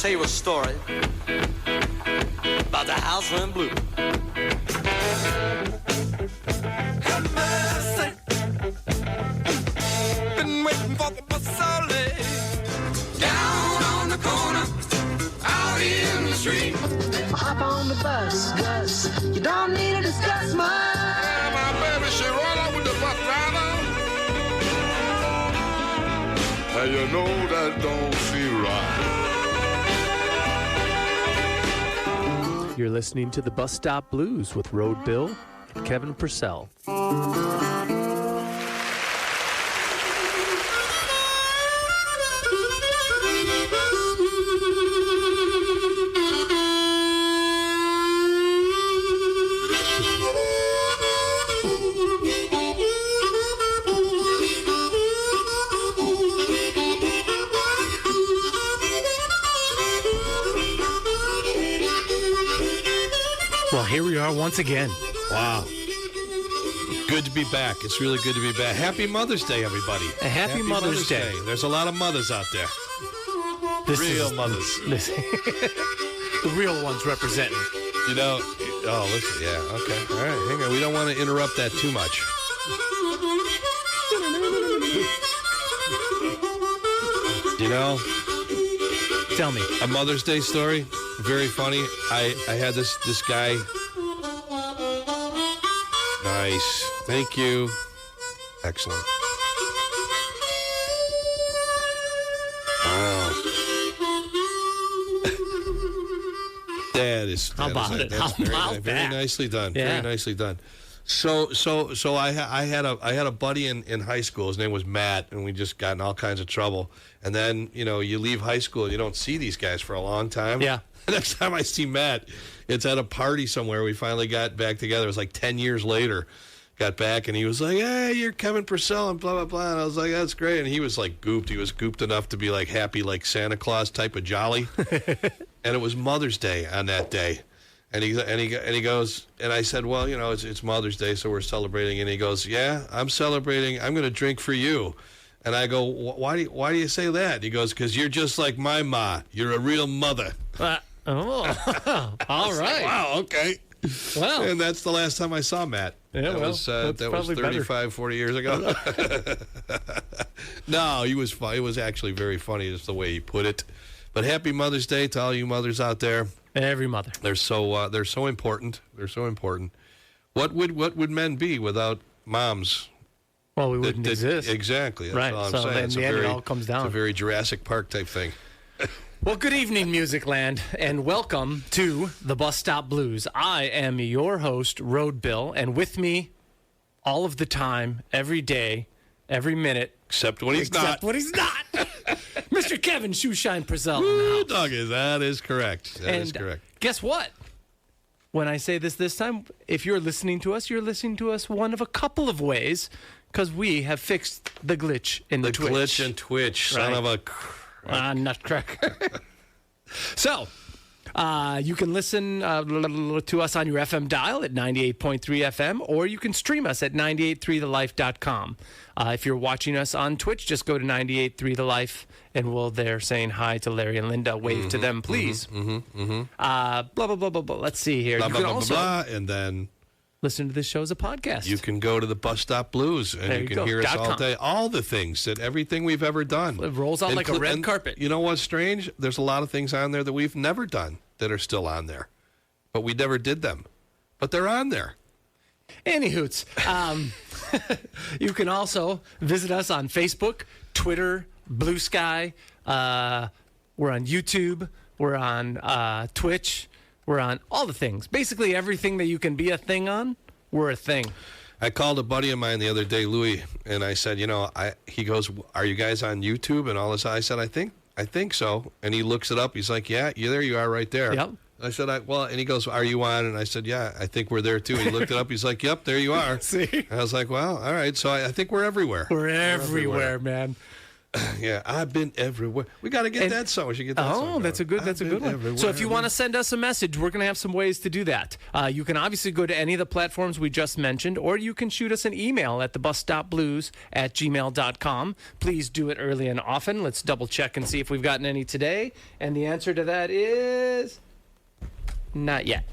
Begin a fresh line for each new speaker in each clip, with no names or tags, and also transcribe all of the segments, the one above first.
tell you a story about the house went blue. Have mercy. Been waiting for the Purcell down on the corner, out in the street.
Hop on the bus, Gus. You don't need to discuss much.
Yeah, my baby, she roll up with the bus rider. And you know that don't seem right.
You're listening to the Bus Stop Blues with Road Bill and Kevin Purcell. Well, here we are once again.
Wow. Good to be back. It's really good to be back. Happy Mother's Day, everybody.
A happy Mother's Day.
There's a lot of mothers out there. Real mothers.
The real ones representing.
You know, oh, listen, yeah, okay. All right, hang on. We don't want to interrupt that too much. You know,
Tell me.
a Mother's Day story, very funny. I had this guy. Nice. Thank you. Excellent. Wow. That is.
How about it? How about
very
that?
nicely done.
Yeah.
Very nicely done. So I had a buddy in high school. His name was Matt, and we just got in all kinds of trouble. And then you leave high school, and you don't see these guys for a long time.
Yeah.
The next time I see Matt, it's at a party somewhere. We finally got back together. It was like 10 years later. Got back, and he was like, "Hey, you're Kevin Purcell," and blah, blah, blah. And I was like, "That's great." And he was like gooped. He was gooped enough to be like happy, like Santa Claus type of jolly. And it was Mother's Day on that day. And he goes, and I said, "Well, it's Mother's Day, so we're celebrating." And he goes, "Yeah, I'm celebrating. I'm going to drink for you." And I go, "Why do you say that?" He goes, "Because you're just like my ma. You're a real mother."
All right.
Wow, okay.
Well,
And that's the last time I saw Matt.
Yeah,
that
well,
was
that's
that was
probably
35, 40 years ago. No, he was fun. It was actually very funny, just the way he put it. But happy Mother's Day to all you mothers out there.
every mother.
They're so important. They're so important. What would men be without moms?
Well, we wouldn't exist.
Exactly. That's
Right,
all I'm
so
saying.
then in the end, it all comes down.
It's a very Jurassic Park type thing.
Well, good evening, Music Land, and welcome to the Bus Stop Blues. I am your host, Road Bill, and with me all of the time, every day, every minute.
Except when he's not.
When he's not. Mr. Kevin Shoeshine Purcell.
Woo, doggy, that is correct. That is correct.
Guess what? When I say this time, if you're listening to us, you're listening to us one of a couple of ways, because we have fixed the glitch in the Twitch.
The glitch in Twitch, son
Right.
of a...
Nutcracker. So, you can listen to us on your FM dial at 98.3 FM, or you can stream us at 983thelife.com. If you're watching us on Twitch, just go to 983thelife, and we'll there saying hi to Larry and Linda. Wave to them, please. Blah, blah, blah, blah, blah. Let's see here.
Blah,
You
blah,
can
blah,
also
blah, blah, and then
listen to this show as a podcast.
you can go to the Bus Stop Blues, and
There
you
you
can
go.
hear us
.com.
all day. All the things, everything we've ever done.
It rolls out like a red
and
carpet.
You know what's strange? There's a lot of things on there that we've never done that are still on there. But we never did them. But they're on there.
Anywhoots, you can also visit us on Facebook, Twitter, Blue Sky. We're on YouTube. We're on Twitch. We're on all the things. Basically, everything that you can be a thing on, we're a thing.
I called a buddy of mine the other day, Louis, and I said, he goes, "Are you guys on YouTube and all this?" I said, I think so. And he looks it up. He's like, "Yeah, there you are right there."
Yep.
I said, and he goes, "Are you on?" And I said, "Yeah, I think we're there too." And he looked it up. He's like, "Yep, there you are."
See?
And I was like, "Well, all right." So I think we're everywhere.
We're everywhere, man.
Yeah, I've been everywhere. We got to get that song. We should get that song.
Oh, that's a good one. So if you want to send us a message, we're going to have some ways to do that. You can obviously go to any of the platforms we just mentioned, or you can shoot us an email at thebusstopblues@gmail.com. Please do it early and often. Let's double check and see if we've gotten any today. And the answer to that is not yet.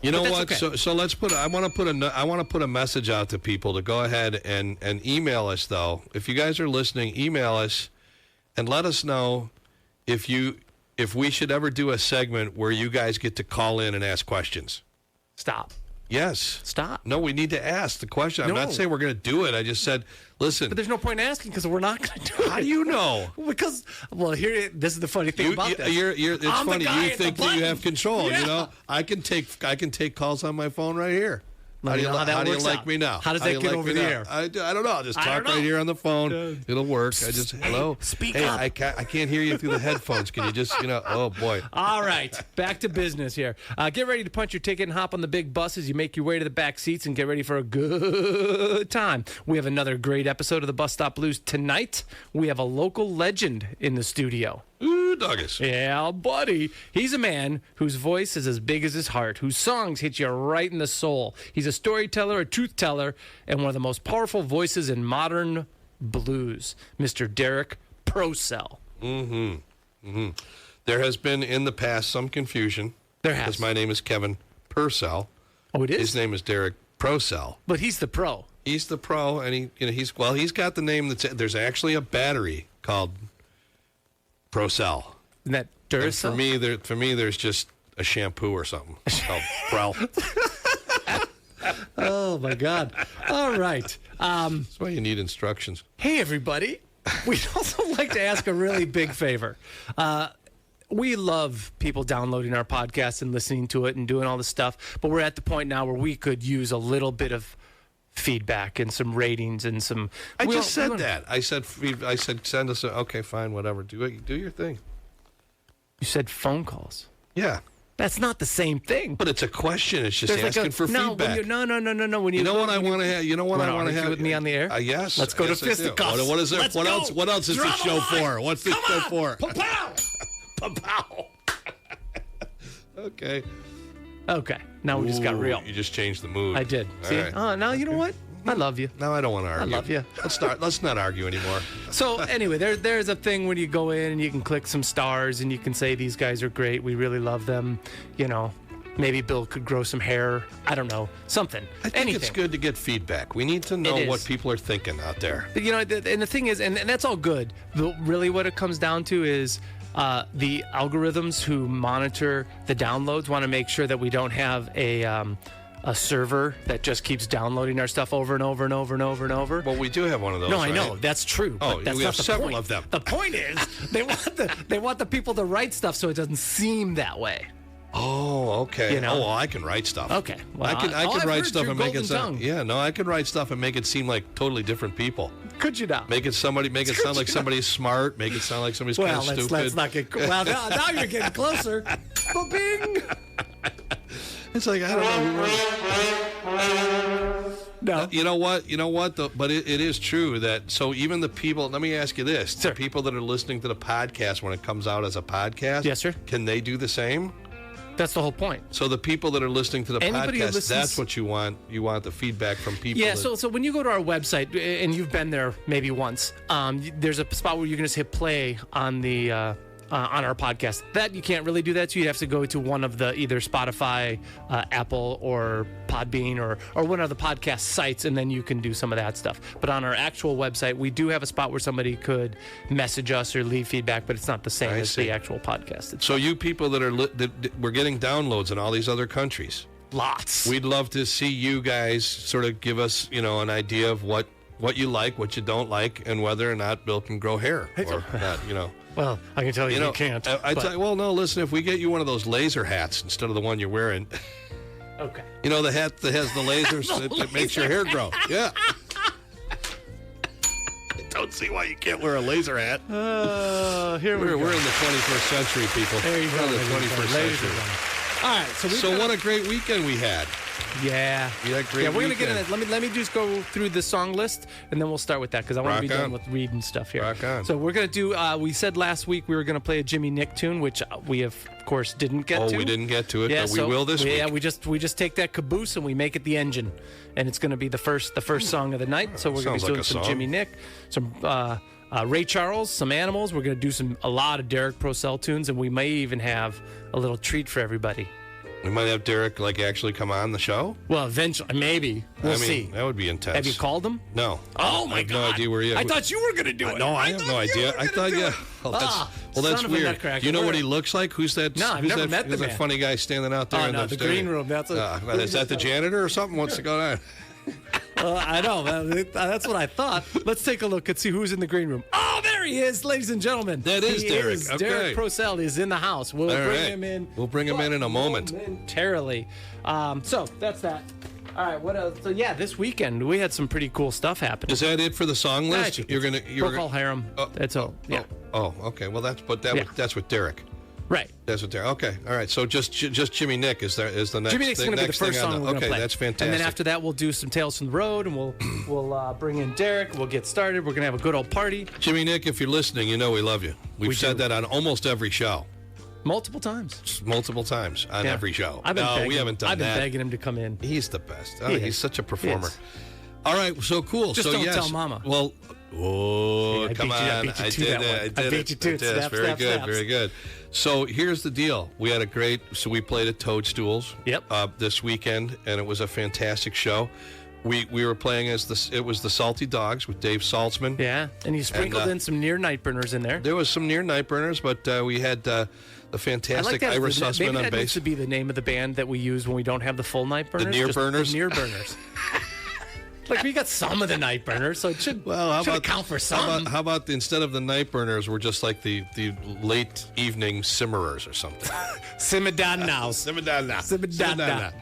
You know what?
Okay.
So let's put. I want to put a message out to people to go ahead and email us though. If you guys are listening, email us and let us know if we should ever do a segment where you guys get to call in and ask questions.
Stop.
Yes.
Stop.
No, we need to ask the question. I'm not saying we're going to do it. I just said, listen.
But there's no point in asking because we're not going to do it.
How do you know?
Because, this is the funny thing about this.
It's
I'm the
funny.
guy
You
at
think
the
that you
button.
have control.
Yeah.
You know, I can take calls on my phone right here.
Let me know how that
How do you
works
like
out.
me now?
How does that get over the air?
I don't know. I'll just
I
talk
don't know.
right here on the phone. It'll work. I just hello.
Speak
hey,
up.
I can't hear you through the headphones. Can you just oh boy.
All right, back to business here. Get ready to punch your ticket and hop on the big bus as you make your way to the back seats and get ready for a good time. We have another great episode of the Bus Stop Blues tonight. We have a local legend in the studio.
Ooh, doggies.
Yeah, buddy. He's a man whose voice is as big as his heart, whose songs hit you right in the soul. He's a storyteller, a truth teller, and one of the most powerful voices in modern blues, Mr. Derrick Procell.
There has been in the past some confusion.
There has.
Because my name is Kevin Purcell.
Oh, it is?
His name is Derrick Procell.
But he's the pro.
He's the pro, and he's got the name there's actually a battery called Procell.
Isn't that
And
Duracell?
for me, there's just a shampoo or something called Prel.
Oh, my God. All right.
That's why you need instructions.
Hey, everybody. We'd also like to ask a really big favor. We love people downloading our podcast and listening to it and doing all this stuff, but we're at the point now where we could use a little bit of feedback and some ratings and some.
I said that. I said send us okay, fine, whatever. Do your thing.
You said phone calls.
Yeah.
That's not the same thing.
But it's a question. It's just
There's
asking for feedback.
No. When
You know what I want to have? You know what I want to have
with me on the air?
Yes.
Let's go to
yes, I do.
fisticuffs.
What is there?
Let's
What
go.
else? What else is
Drop
the show
a line.
for? What's the
Come
show
on.
for?
Pa-pow! Pa-pow!
Okay.
Okay. Now we just got
Ooh,
real.
You just changed the mood.
I did.
All
See?
right.
Oh, now you know what? I love you.
Now I don't want to argue.
love you.
Let's not argue anymore.
So anyway, there's a thing when you go in and you can click some stars and you can say these guys are great. We really love them. You know, maybe Bill could grow some hair. I don't know, something.
I think
Anything.
it's good to get feedback. We need to know
It
what
is.
people are thinking out there.
But, you know, and the thing is, and that's all good. But really, what it comes down to is the algorithms who monitor the downloads want to make sure that we don't have a server that just keeps downloading our stuff over and over and over and over and over.
Well, we do have one of those.
No, I
right?
know that's true.
Oh,
but that's
we
not
have
the
several
point.
of them.
The point is, they want the people to write stuff so it doesn't seem that way.
Oh, okay.
You know?
Oh, well, I can write stuff.
Okay. Well,
I can
I've
write
heard
stuff
your
and make it
golden
sound.
tongue.
Yeah, no, I can write stuff and make it seem like totally different people.
Could you not?
Make it sound like somebody's smart. Make it sound like somebody's kind
Well,
of stupid.
let's not get. Well, now you're getting closer. Bing.
It's like I don't know.
No.
You know what? But it is true that. So even the people. Let me ask you this:
Sir.
the people that are listening to the podcast when it comes out as a podcast,
Yes, sir.
Can they do the same?
That's the whole point.
So the people that are listening to the
Anybody who
podcast,
listens-
that's what you want. You want the feedback from people.
Yeah,
that-
so when you go to our website, and you've been there maybe once, there's a spot where you can just hit play on the on our podcast. That you can't really do that, so you have to go to one of the either Spotify, Apple, or Podbean, or one of the podcast sites, and then you can do some of that stuff. But on our actual website, we do have a spot where somebody could message us or leave feedback, but it's not the same
I
as
see.
the actual podcast. It's
So you people that are we're getting downloads in all these other countries.
lots.
We'd love to see you guys sort of give us, an idea of what you like, what you don't like, and whether or not Bill can grow hair or not.
Well, I can tell you, you can't.
I
but-
tell you, well, no. Listen, if we get you one of those laser hats instead of the one you're wearing,
okay.
the hat that has the lasers that makes your hair grow. Yeah. I don't see why you can't wear a laser hat.
Here we
We're
go.
in the 21st century, people.
There you
we're
go.
in the
ladies and
21st
gentlemen.
century.
All right, so
So what a great weekend we had.
Yeah.
You had a great
Yeah, we're going to get in
weekend.
it. Let me just go through the song list, and then we'll start with that, because I want to be
Rock
done
on.
with reading stuff here.
Rock on.
So we're going to do, we said last week we were going to play a Jimmy Nick tune, which we, of course, didn't get to.
Oh, we didn't get to it,
Yeah,
but we
so
will this week.
Yeah, we just take that caboose and we make it the engine, and it's going to be the first song of the night. So we're going to
Sounds
be
like
doing
a
some
song.
Jimmy Nick, some Ray Charles, some Animals. We're going to do a lot of Derrick Procell tunes, and we may even have a little treat for everybody.
We might have Derrick actually come on the show.
Well, eventually, maybe. We'll see.
That would be intense.
Have you called him?
No.
Oh,
I
my
have
God.
no idea where he is.
I thought you were going to do it.
No, I have no idea. I thought, yeah. Well, that's
son of a
weird.
nutcracker.
Do you know what he looks like? Who's that?
No, I've
who's
never
that,
met the
who's that
man.
funny guy standing out there
Oh,
in
no, the green room. That's
is that the janitor or something? What's going on?
I know. That's what I thought. Let's take a look and see who's in the green room. Oh, there he is, ladies and gentlemen.
That is Derrick. Okay.
Derrick Procell is in the house. We'll
All
bring
right.
him in.
We'll bring him in a moment.
Momentarily. So that's that. All right. What else? So yeah, this weekend we had some pretty cool stuff happening.
Is that it for the song list? You're
Procol Harum. That's all. Yeah.
Oh, okay. Well, that's with Derrick.
Right.
That's what Derrick. Okay. All right. So just Jimmy Nick is the next.
Jimmy Nick's going to be the first song we're going to
Okay,
play.
that's fantastic.
And then after that, we'll do some Tales from the Road, and we'll bring in Derrick. We'll get started. We're going to have a good old party.
Jimmy Nick, if you're listening, you know we love you. We've said that on almost every show.
Multiple times.
Multiple times on every show.
We haven't done that. I've been
that.
begging him to come in.
He's the best.
He
He's
is.
such a performer.
He is.
All right, so cool.
Just
so
don't
yes.
tell Mama.
Well,
I
come
beat you- I
on.
beat you
I
to
did
that
it.
one.
I
I
did
beat
it.
you to it.
Yes,
Snaps,
very
snaps,
good.
snaps.
Very good. So here's the deal. We had we played at Toadstools this weekend, and it was a fantastic show. We were playing it was the Salty Dogs with Dave Saltzman.
Yeah, and you sprinkled in some near night burners in there.
There was some near night burners, but we had the fantastic Ira Sussman
maybe
on
that needs
bass.
to be the name of the band that we use when we don't have the full night burners.
near
Just
burners?
The near burners. Like, we got some of the night burners, so it should, account for some.
How about instead of the night burners, we're just like the late evening simmerers or something?
Simmer down now.
Simmer down now.
Simmer down now.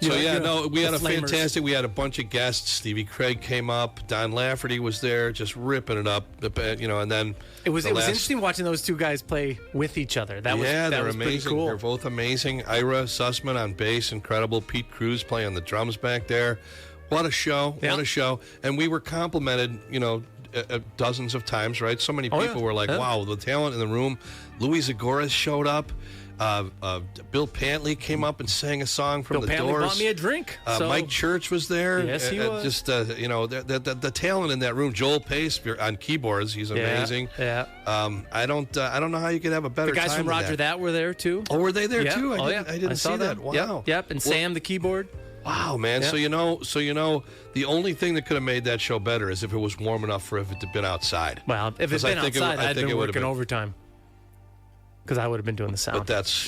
So we had
the
a
flamers.
fantastic. We had a bunch of guests. Stevie Craig came up. Don Lafferty was there, just ripping it up. And then
It was interesting watching those two guys play with each other. That was
they're
pretty
amazing.
cool.
They're both amazing. Ira Sussman on bass, incredible. Pete Cruz playing the drums back there. What a show!
Yeah.
What a show! And we were complimented, dozens of times, right? So many people were like, "Wow, the talent in the room." Louis Zagoras showed up. Bill Pantley came up and sang a song from
Bill
the
Pantley
Doors.
bought me a drink. So.
Mike Church was there.
Yes, he was.
Just the talent in that room. Joel Pace on keyboards. He's amazing.
Yeah.
I don't know how you could have a better
The guys
time
from
than
Roger That were there too.
Oh, were they there
Yeah.
too?
I
didn't
saw
see that. Wow.
Yep. And Sam, the keyboard.
Wow, man.
Yeah.
So the only thing that could have made that show better is if it was warm enough for it to have been outside.
Well, if it's been outside, I'd been working
been
overtime because I would have been doing the sound.
But that's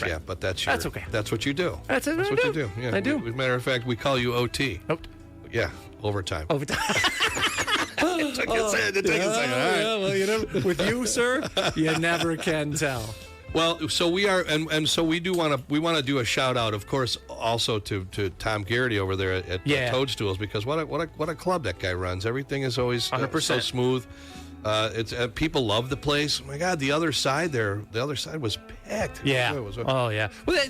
That's okay.
That's what you do.
That's what I
what
do.
you do. Yeah.
I do.
As a matter of fact, we call you OT.
Nope.
Yeah, overtime.
Overtime.
It took a second. All right.
Well, with you, sir, you never can tell.
Well, so we are, and so we want to do a shout out, of course, also to Tom Garrity over there at Toadstools, because what a club that guy runs. Everything is always so
100%.
smooth. It's people love the place. Oh my God, the other side was packed.
Yeah.
It was
Oh yeah. Well,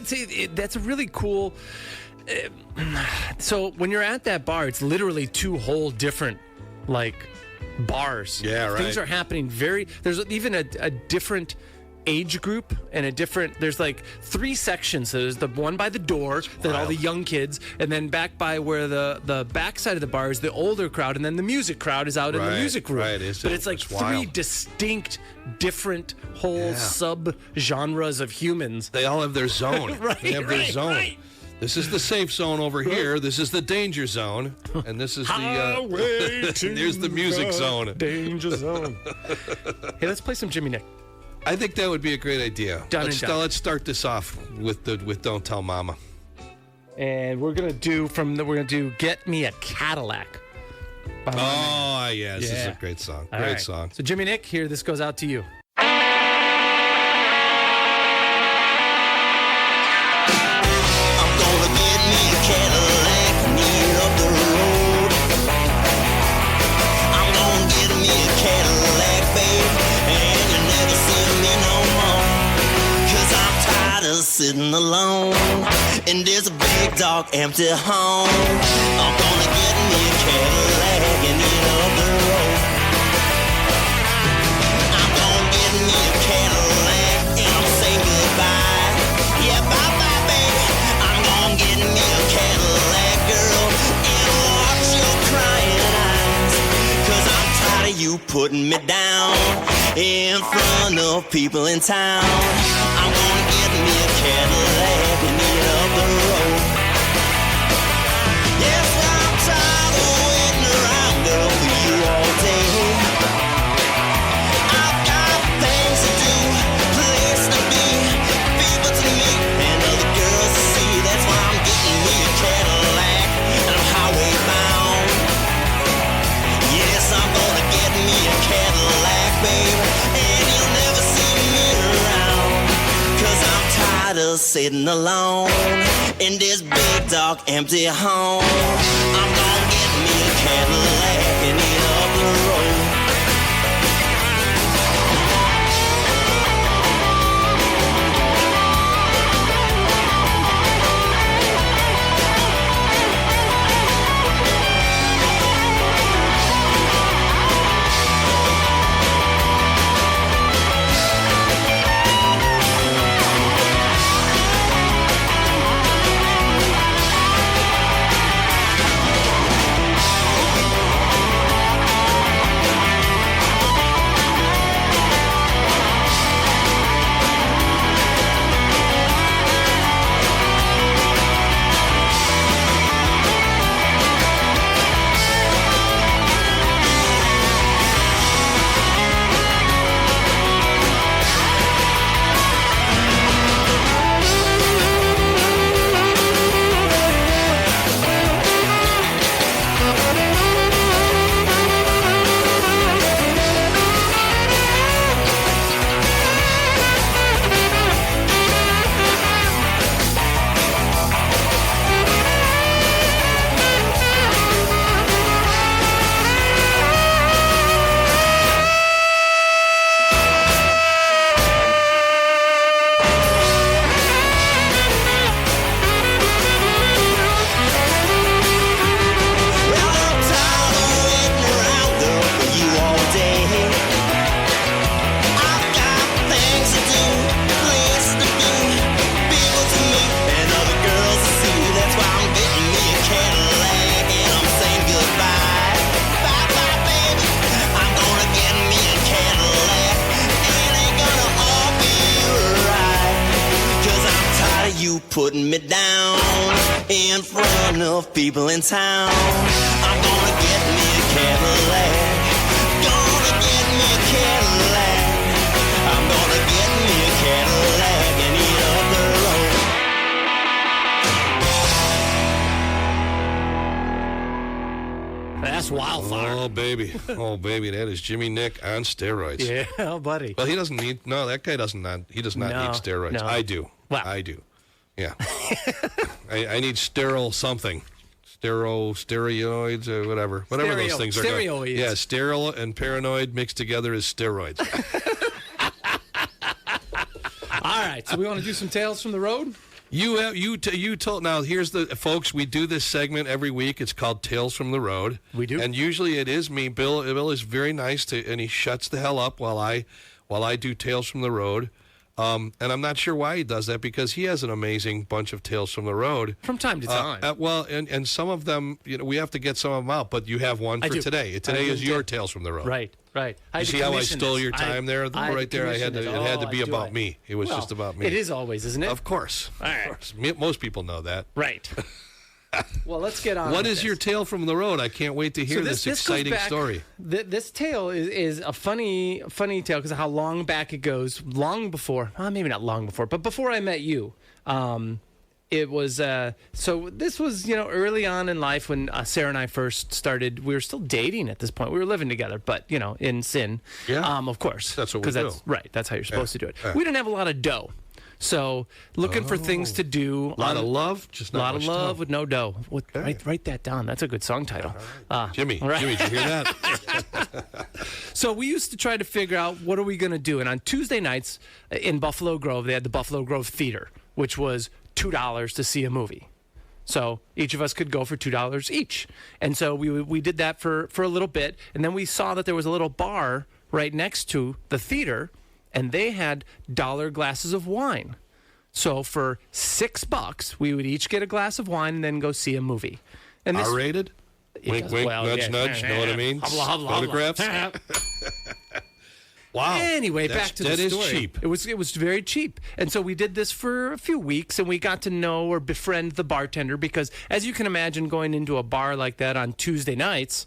that's a really cool. So when you're at that bar, it's literally two whole different bars.
Yeah, right.
Things are happening there's even a different age group and there's like three sections. So there's the one by the door that all the young kids, and then back by where the back side of the bar is the older crowd, and then the music crowd is out in the music room.
Right.
But it's like three distinct, different whole sub-genres of humans.
They all have their zone.
Right,
they have their zone.
right.
This is the safe zone over here. This is the danger zone, and this is there's the music zone.
Danger zone. Hey, let's play some Jimmy Nick.
I think that would be a great idea.
Done.
Let's start this off with Don't Tell Mama.
And we're gonna do Get Me a Cadillac.
Oh yes, this is
Yeah.
a great song.
All
Great
right.
song.
So Jimmy Nick, here, this goes out to you.
I'm gonna get me a Cadillac and get up the road. I'm gonna get me a Cadillac, babe, and you never see me no more. 'Cause I'm tired of sitting alone. in this big, dark, empty home. I'm gonna get me a Cadillac and eat up the road. I'm gonna get me a Cadillac and I'm saying goodbye. Yeah, bye-bye, baby. I'm gonna get me a Cadillac, girl, and watch your crying eyes. 'Cause I'm tired of you putting me down in front of people in town. I'm gonna get me a Cadillac and eat up the road. Yes, I'm tired of waiting around, girl, for you all day. I've got things to do, place to be, people to meet, and other girls to see. That's why I'm getting me a Cadillac and I'm highway bound. Yes, I'm gonna get me a Cadillac, baby, and you'll never see me around. 'Cause I'm tired of sitting alone in this big, dark, empty home. I'm gonna get me a Cadillac and eat up the road. Putting me down in front of people in town. I'm gonna get me a Cadillac. Gonna get me a Cadillac. I'm gonna get me a Cadillac and eat up the road.
That's Wildfire.
Oh baby, that is Jimmy Nick on steroids.
Yeah, buddy.
Well, he doesn't need. No, that guy doesn't. He does not need steroids.
No.
I do.
Wow.
I do. Yeah. I need sterile something. Steroids or whatever. Whatever those things are.
Steroids.
Yeah, sterile and paranoid mixed together is steroids.
All right, so we want to do some Tales from the Road?
You told. Now, here's the folks. We do this segment every week. It's called Tales from the Road.
We do.
And usually it is me. Bill is very nice and he shuts the hell up while I do Tales from the Road. And I'm not sure why he does that because he has an amazing bunch of Tales from the Road.
From time to time.
And some of them, we have to get some of them out, but you have one for today. Today is your Tales from the Road.
Right.
You see how I stole your time there? Right there, it had to be about me. It was just about me.
It is always, isn't it?
Of course.
All right.
Of course. Most people know that.
Right. Well, let's get on.
What is your Tale from the Road? I can't wait to hear this exciting story.
This tale is a funny tale because of how long back it goes. Long before, maybe not long before, but before I met you. It was so this was early on in life when Sarah and I first started. We were still dating at this point. We were living together, but in sin.
Yeah.
Of course.
That's what we do.
Right. That's how you're supposed to do it. We didn't have a lot of dough. So looking for things to do.
A lot of love, just not
a lot of love
dough.
with no dough. Write that down. That's a good song title.
Jimmy,
right.
Jimmy, did you hear that?
So we used to try to figure out what are we going to do. And on Tuesday nights in Buffalo Grove, they had the Buffalo Grove Theater, which was $2 to see a movie. So each of us could go for $2 each. And so we did that for a little bit. And then we saw that there was a little bar right next to the theater, and they had dollar glasses of wine. So for $6, we would each get a glass of wine and then go see a movie. And this,
R-rated? Wink, wink, nudge, nudge. Know what I mean? Photographs? Wow.
Anyway, back to the story.
That is cheap.
It was very cheap. And so we did this for a few weeks, and we got to know or befriend the bartender because, as you can imagine, going into a bar like that on Tuesday nights,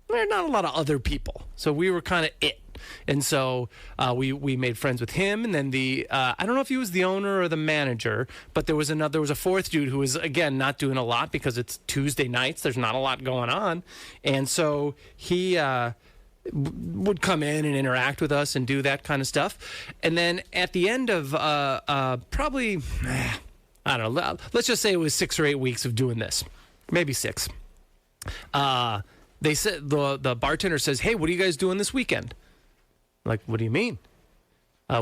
there are not a lot of other people. So we were kind of it. And so we made friends with him, and then I don't know if he was the owner or the manager, but there was a fourth dude who was, again, not doing a lot because it's Tuesday nights. There's not a lot going on. And so he would come in and interact with us and do that kind of stuff. And then at the end of probably, I don't know, let's just say it was 6 or 8 weeks of doing this, maybe 6. They said, the bartender says, "Hey, what are you guys doing this weekend?" Like, what do you mean?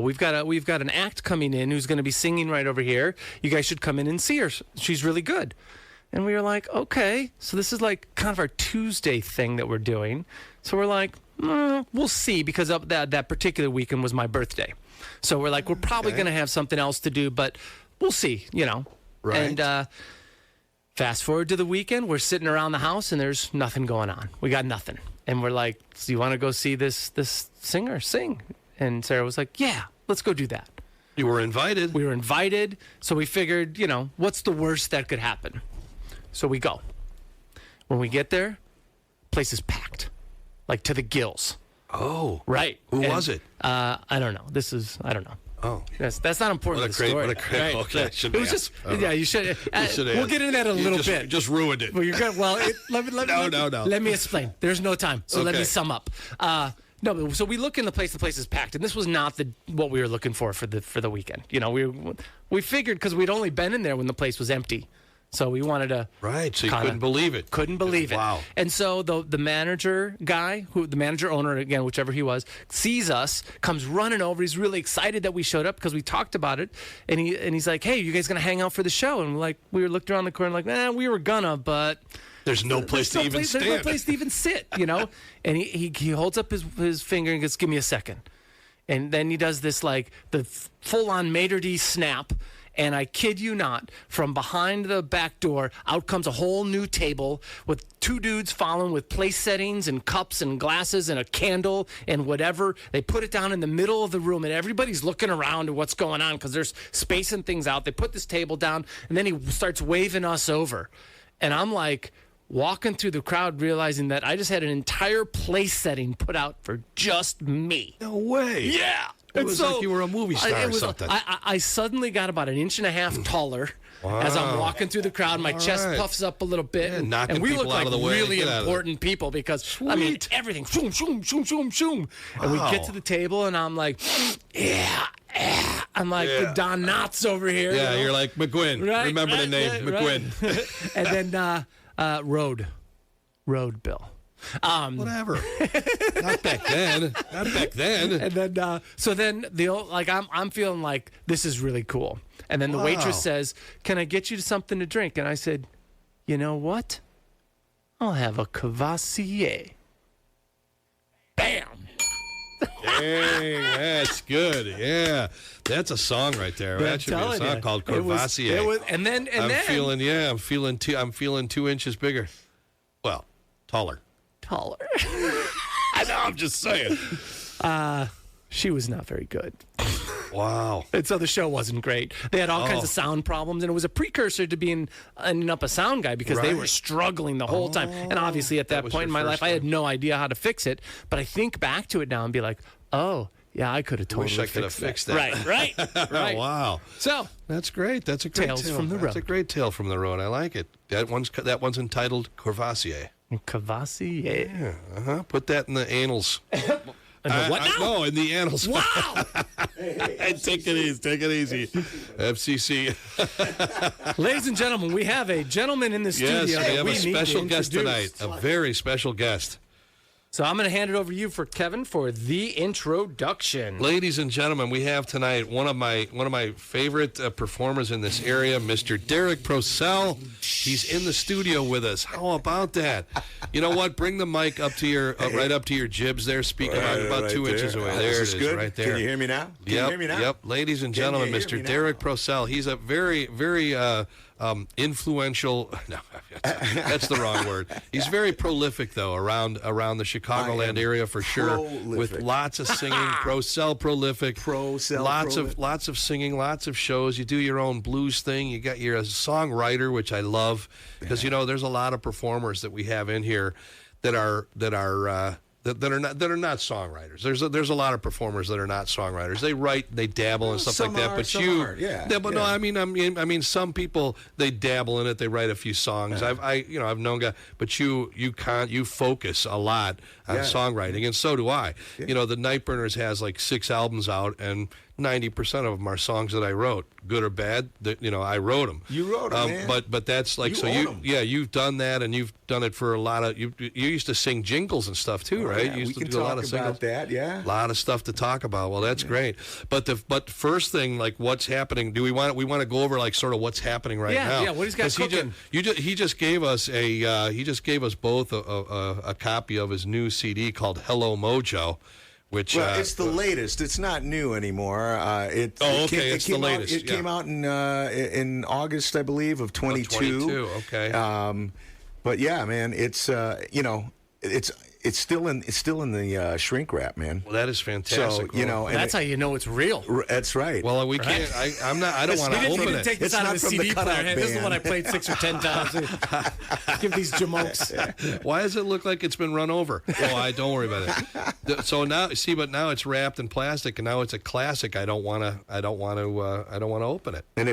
We've got an act coming in who's going to be singing right over here. You guys should come in and see her. She's really good. And we were like, okay. So this is like kind of our Tuesday thing that we're doing. So we're like, we'll see, because that particular weekend was my birthday. So we're like, we're probably going to have something else to do, but we'll see,
Right.
And fast forward to the weekend, we're sitting around the house and there's nothing going on. We got nothing. And we're like, so you want to go see this singer sing? And Sarah was like, yeah, let's go do that.
You were invited.
We were invited, so we figured, what's the worst that could happen? So we go. When we get there, place is packed, like to the gills.
Oh.
Right.
Who was it?
I don't know. I don't know.
Oh.
That's not important to the story.
What a great,
right.
okay. I shouldn't
It was
ask.
just, yeah, you should. We'll get into that a little bit.
Just ruined it.
Well, you're good. Well, let
No.
Let me explain. There's no time, so let
Okay.
me sum up. No, so we look in the place is packed, and this was not what we were looking for the weekend. We figured, because we'd only been in there when the place was empty, so we wanted to.
Right, so you couldn't believe it.
Couldn't believe it.
Wow.
And so the manager guy, the manager owner, again, whichever he was, sees us, comes running over. He's really excited that we showed up because we talked about it. And he's like, "Hey, you guys gonna hang out for the show?" And we were looked around the corner like, we were gonna, but
there's no place to even stand.
There's no place to even sit, And he holds up his finger and goes, "Give me a second." And then he does this, like, the full-on maitre d' snap. And I kid you not, from behind the back door, out comes a whole new table with 2 dudes following with place settings and cups and glasses and a candle and whatever. They put it down in the middle of the room, and everybody's looking around at what's going on because there's spacing things out. They put this table down, and then he starts waving us over. And I'm like, walking through the crowd, realizing that I just had an entire place setting put out for just me.
No way.
Yeah.
It was like you were a movie star or something.
I suddenly got about 1.5 inches taller as I'm walking through the crowd. My chest puffs up a little bit.
Yeah, knocking
and we
people
look
out
like
of the way.
really
Get out of there.
important people because, I mean, everything. Shoom, shoom, shoom, shoom, shoom. And we get to the table, and I'm like, yeah. I'm like the Don Knotts over here.
Yeah, you're like McGuinn.
Right,
Remember the name, McGuinn.
Right. And then Road Bill.
Whatever. Not back then.
And then, so then I'm feeling like this is really cool. And then the waitress says, "Can I get you something to drink?" And I said, "You know what? I'll have a Cavassier." Bam.
Dang, that's good. Yeah, that's a song right there. That should be a song called Courvoisier. I'm feeling 2 inches bigger. Well, taller.
I know, I'm just saying. She was not very good.
Wow.
And so the show wasn't great. They had all kinds of sound problems, and it was a precursor to ending up a sound guy because they were struggling the whole time. And obviously at that point in my life, I had no idea how to fix it. But I think back to it now and be like, oh, yeah, I could have totally
Wish I could have fixed that.
Right.
Oh, wow.
So
that's great. That's a great
Tales
tale
from the
That's
road.
a great tale from the road. I like it. That one's entitled Courvoisier.
Cavassier.
Yeah. Put that in the annals.
What now?
No, in the annals.
Wow.
Take it easy. FCC.
Ladies and gentlemen, we have a gentleman in the studio.
Yes, we
that
have a
need to
special guest
introduce.
tonight. A very special guest.
So I'm going to hand it over to you, for Kevin, for the introduction.
Ladies and gentlemen, we have tonight one of my favorite performers in this area, Mr. Derrick Procell. He's in the studio with us. How about that? You know what? Bring the mic up to your right up to your jibs there. Speak about 2 inches away. There it is, right there.
Can you hear me now? Can you hear me now?
Yep. Ladies and gentlemen, Mr. Derrick Procell. He's a very, very influential. No, that's the wrong word. He's very prolific, though, around the Chicagoland area for sure, with lots of singing. Procell prolific. Lots of singing, lots of shows. You do your own blues thing. You're a songwriter, which I love, because there's a lot of performers that we have in here that are not songwriters. There's a lot of performers that are not songwriters. They write, they dabble and stuff like that. But no, I mean, some people, they dabble in it. They write a few songs. I've known guys, but you focus a lot on songwriting, and so do I. The Nightburners has like 6 albums out, and 90% of them are songs that I wrote, good or bad. I wrote them.
You wrote them, man.
But that's like, you've done that, and you've done it for a lot of. You used to sing jingles and stuff too, right?
Yeah,
you used
we
to
can
do a lot
talk
of singles.
about that. Yeah,
a lot of stuff to talk about. Well, that's great. But first thing, like, what's happening? We want to go over like sort of what's happening right now.
Yeah, what he's got cooking.
He just gave us both a copy of his new CD called Hello Mojo. Which,
it's the latest. It's not new anymore. It's the latest. It came out in August, I believe, of 22.
Okay.
But yeah, man, it's it's still in the shrink wrap, man.
Well, that is fantastic.
So
that's how you know it's real.
That's right.
Well, we can't. I don't want to open it.
He didn't take this
It's
out of
not
the
from the
CD player.
cutout
Hey, this is the
band.
one I played 6 or 10 times. Give these jamokes.
Why does it look like it's been run over? Oh, don't worry about it. So now, but now it's wrapped in plastic, and now it's a classic. I don't want to open it.
And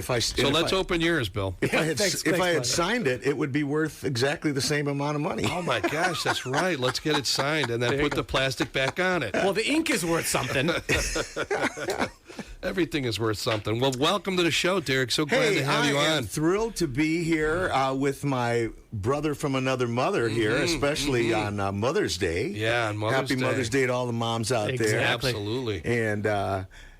let's open yours, Bill.
If I had signed it, it would be worth exactly the same amount of money.
Oh my gosh, that's right. Let's get it signed and then put the plastic back on it.
Well, the ink is worth something.
Everything is worth something. Well, welcome to the show, Derrick. So glad to have you on.
I am thrilled to be here with my brother from another mother here, especially on Mother's Day.
Yeah, on Mother's Day.
Happy Mother's Day to all the moms out there.
Absolutely.
And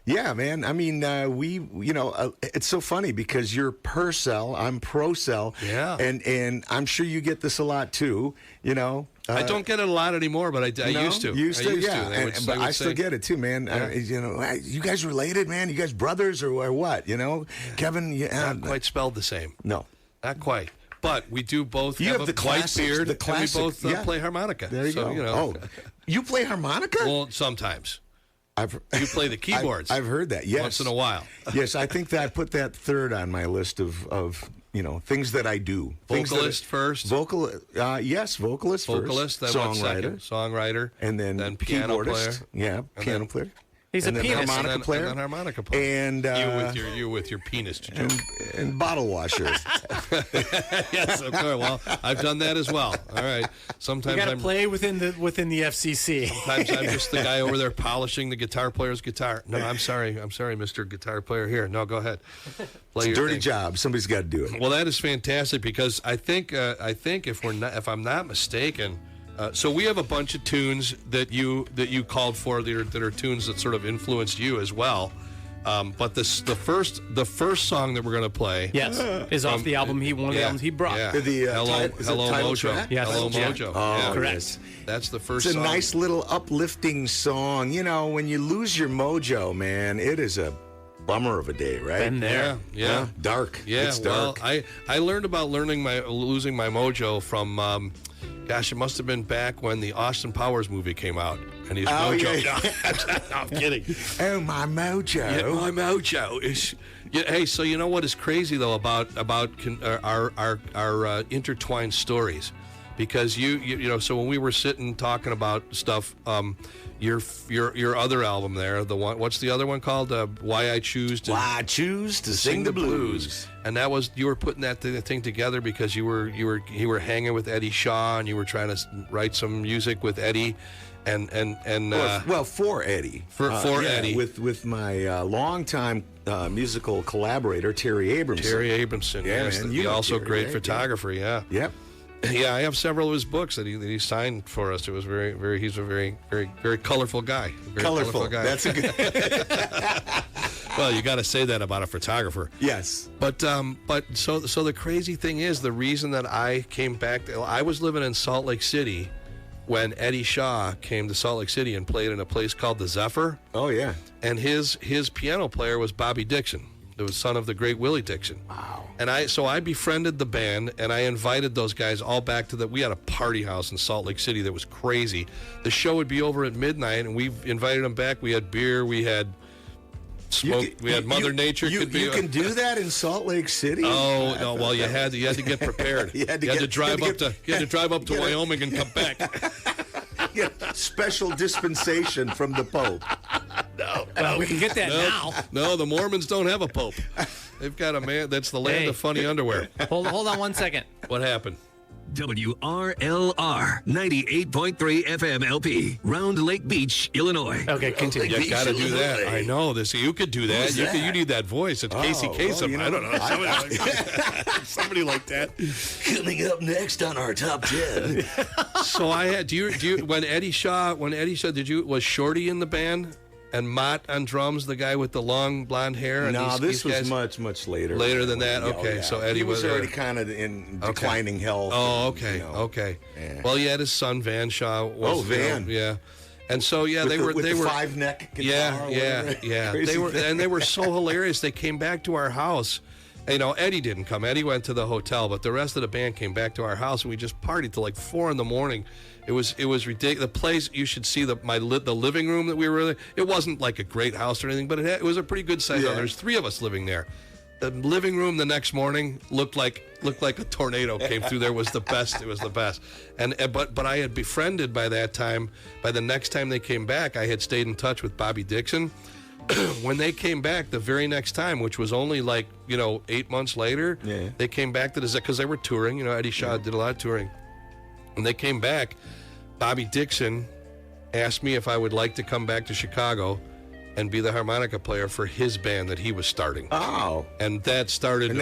yeah, man. I mean, it's so funny because you're Purcell, I'm Procell.
Yeah.
And I'm sure you get this a lot too.
I don't get it a lot anymore, but I used to.
But I still get it too, man.
Yeah.
You guys related, man? You guys brothers or what? Kevin.
Not quite spelled the same.
No,
not quite. But we do both
you
have
the
a white beard,
the classic,
and we both play harmonica.
There you go. You play harmonica?
Well, sometimes. You play the keyboards.
I've heard that. Yes,
once in a while.
Yes, I think that I put that third on my list of things that I do.
Vocalist first.
Yes, vocalist first.
Then songwriter,
and then
piano
keyboardist.
player.
Yeah, piano player.
He's
and
a pianist.
harmonica player.
And then harmonica player.
And
you with your penis, Joe.
and bottle washer.
Yes, of course. Well, I've done that as well. All right. Sometimes
you got to play within the FCC.
Sometimes I'm just the guy over there polishing the guitar player's guitar. No, I'm sorry, Mr. Guitar Player. Here, no, go ahead.
It's a dirty job. Somebody's got to do it.
Well, that is fantastic because I think if I'm not mistaken. So we have a bunch of tunes that you called for that are tunes that sort of influenced you as well. But the first song that we're going to play,
is off the album one of the albums he brought.
Yeah.
Hello
Mojo.
Track?
Yes.
Hello Mojo.
Oh,
correct.
Yes.
That's the first.
It's a
song.
nice little uplifting song. When you lose your mojo, man, it is a bummer of a day, right?
Been there.
Yeah.
Dark.
Yeah.
It's dark.
Well, I learned about losing my mojo from. Gosh, it must have been back when the Austin Powers movie came out, and his mojo.
Yeah.
No, I'm kidding.
Oh, my mojo.
Yeah, my mojo is. Yeah, hey, so you know what is crazy though about our intertwined stories, because you so when we were sitting talking about stuff, your other album there, the one, what's the other one called? Why I Choose to
Sing the Blues.
And that was, you were putting that thing together because you were hanging with Eddie Shaw, and you were trying to write some music with Eddie, and
for Eddie,
for Eddie,
with my longtime musical collaborator Terry Abramson.
Yeah,
man,
he also
Terry,
great
right?
photographer. Yeah.
Yep.
Yeah, I have several of his books that he signed for us. It was he's a very colorful guy.
Colorful guy. That's a good.
Well, you got to say that about a photographer.
Yes.
But so the crazy thing is, the reason that I came back, I was living in Salt Lake City when Eddie Shaw came to Salt Lake City and played in a place called the Zephyr.
Oh yeah.
And his piano player was Bobby Dixon, the son of the great Willie Dixon.
Wow.
And I befriended the band, and I invited those guys all back we had a party house in Salt Lake City that was crazy. The show would be over at midnight, and we invited them back. We had beer, we had smoke, we had Mother Nature.
You can do that in Salt Lake City?
Oh no! Well, you had to get prepared. you had to drive up to Wyoming and come back.
Special dispensation from the Pope.
No, we can get that now.
No, the Mormons don't have a pope. They've got a man. That's the land of funny underwear.
Hold on 1 second.
What happened?
WRLR 98.3 FM LP, Round Lake Beach, Illinois.
Okay, continue.
You got to do that. I know this. You could do that. You need that voice. It's Casey Kasem. I don't know. Somebody like that.
Coming up next on our top 10.
So I had. Do you? When Eddie Shaw, was Shorty in the band? And Mott on drums, the guy with the long blonde hair. And
this was much later.
Later than that? Okay, so Eddie
was already kind of in declining health.
Oh, okay, okay. Yeah. Well, he had his son Van Shaw.
Van.
Yeah. And so they were
the 5-neck guitar.
Yeah. They were so hilarious. They came back to our house. Eddie didn't come. Eddie went to the hotel, but the rest of the band came back to our house, and we just partied till like 4 a.m. It was ridiculous. The place, you should see the living room that we were in. It wasn't like a great house or anything, but it was a pretty good size. Yeah. There's 3 of us living there. The living room the next morning looked like a tornado came through there. Was the best. It was the best. But I had befriended by that time. By the next time they came back, I had stayed in touch with Bobby Dixon. When they came back the very next time, which was only 8 months later, they came back to because they were touring. Eddie Shaw did a lot of touring. When they came back, Bobby Dixon asked me if I would like to come back to Chicago and be the harmonica player for his band that he was starting.
Oh,
and that started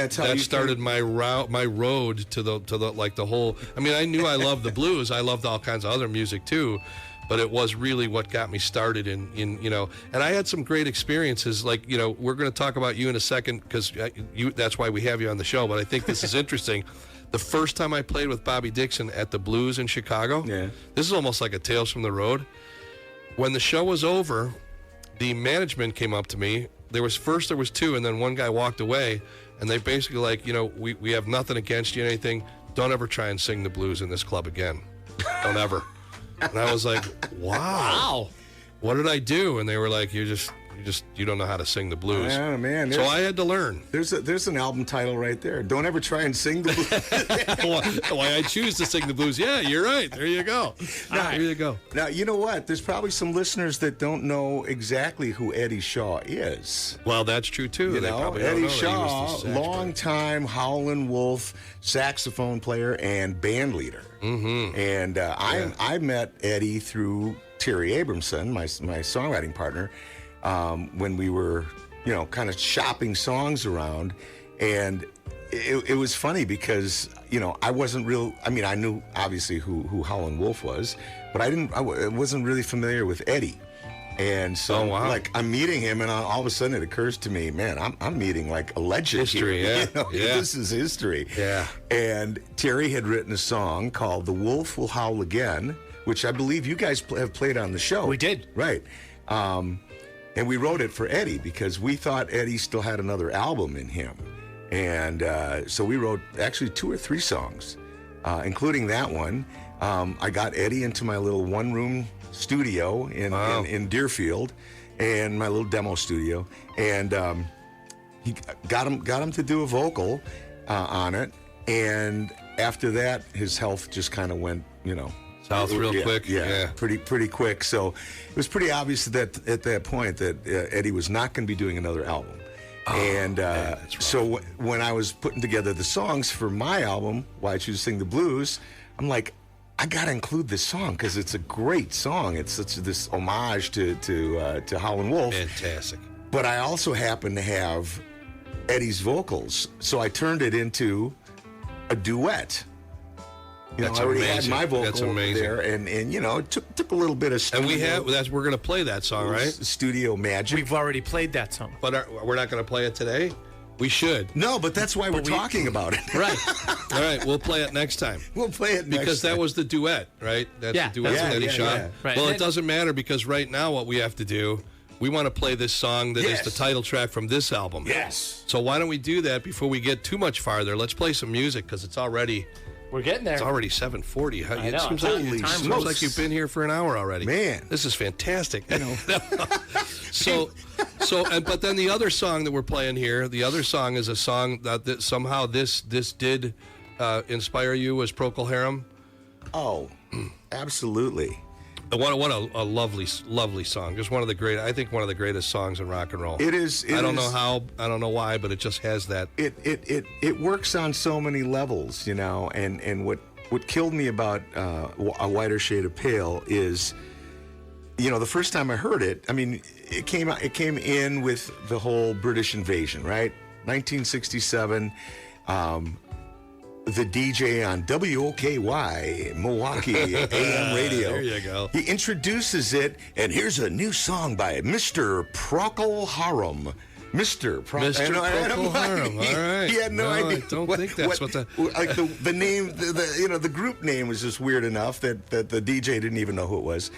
my road to the whole. I mean, I knew I loved the blues. I loved all kinds of other music too, but it was really what got me started in. And I had some great experiences. We're going to talk about you in a second because that's why we have you on the show. But I think this is interesting. The first time I played with Bobby Dixon at the Blues in Chicago, this is almost like a Tales from the Road. When the show was over, the management came up to me. There was 2, and then one guy walked away, and they basically we have nothing against you or anything. Don't ever try and sing the blues in this club again. Don't ever. And I was like, wow. What did I do? And they were like, you don't know how to sing the blues.
Yeah, man.
So I had to learn.
There's an album title right there. Don't ever try and sing the
blues. Why I choose to sing the blues. Yeah, you're right. There you go. There you go.
Now, you know what? There's probably some listeners that don't know exactly who Eddie Shaw is.
Well, that's true, too. They probably
Eddie
don't know
Shaw, long-time Howlin' Wolf saxophone player and band leader.
Mm-hmm.
And I met Eddie through Terry Abramson, my songwriting partner, when we were, kind of shopping songs around. And it was funny because, I wasn't real. I mean, I knew obviously who Howlin' Wolf was, but I wasn't really familiar with Eddie. And so, I'm meeting him, and all of a sudden it occurs to me, man, I'm meeting like a legend.
History,
here. This is history.
Yeah.
And Terry had written a song called "The Wolf Will Howl Again," which I believe you guys have played on the show.
We did.
Right. And we wrote it for Eddie because we thought Eddie still had another album in him. And so we wrote actually 2 or 3 songs, including that one. I got Eddie into my little one-room studio in Deerfield, and my little demo studio. And he got him to do a vocal on it. And after that, his health just kind of went,
south real quick.
Yeah, pretty quick. So it was pretty obvious that at that point that Eddie was not going to be doing another album. So when I was putting together the songs for my album, Why I Choose to Sing the Blues, I'm like, I got to include this song because it's a great song. It's such this homage to Howlin' Wolf.
Fantastic.
But I also happen to have Eddie's vocals, so I turned it into a duet. You know,
That's
I already
amazing.
had my vocal
That's
over
amazing.
there, and you know, it took a little bit of studio,
And we're going to play that song, right?
studio magic.
We've already played that song.
But we're not going to play it today? We should.
No, but that's why we're talking about it.
Right. All right, we'll play it next time.
We'll play it next
Because that
time.
was the duet, right? That's
Yeah,
the duet
that's-
that he
yeah,
shot.
yeah.
Right.
Well,
And
it doesn't matter because right now what we have to do, we want to play this song that is
Yes.
the title track from this album.
Yes.
So why don't we do that before we get too much farther? Let's play some music because it's already
We're getting there.
7:40.
I
It
know.
seems
Holy
like,
smokes.
seems like you've been here for an hour already.
Man.
This is fantastic. But then the other song that we're playing here, the other song is a song that somehow this did inspire you as Procol Harum.
Oh, absolutely.
What a lovely song. Just one of the greatest songs in rock and roll.
It is.
I don't know how, I don't know why, but it just has that.
It works on so many levels, you know. And what killed me about A Whiter Shade of Pale is, you know, the first time I heard it, I mean, it came in with the whole British invasion, right? 1967. The DJ on WOKY Milwaukee AM radio.
There you go.
He introduces it, and here's a new song by Mr. Procol Harum. Mr.
Mr. Procol Harum. All right.
He had no idea.
I don't think that's what the
like the name, the group name was just weird enough that the DJ didn't even know who it was.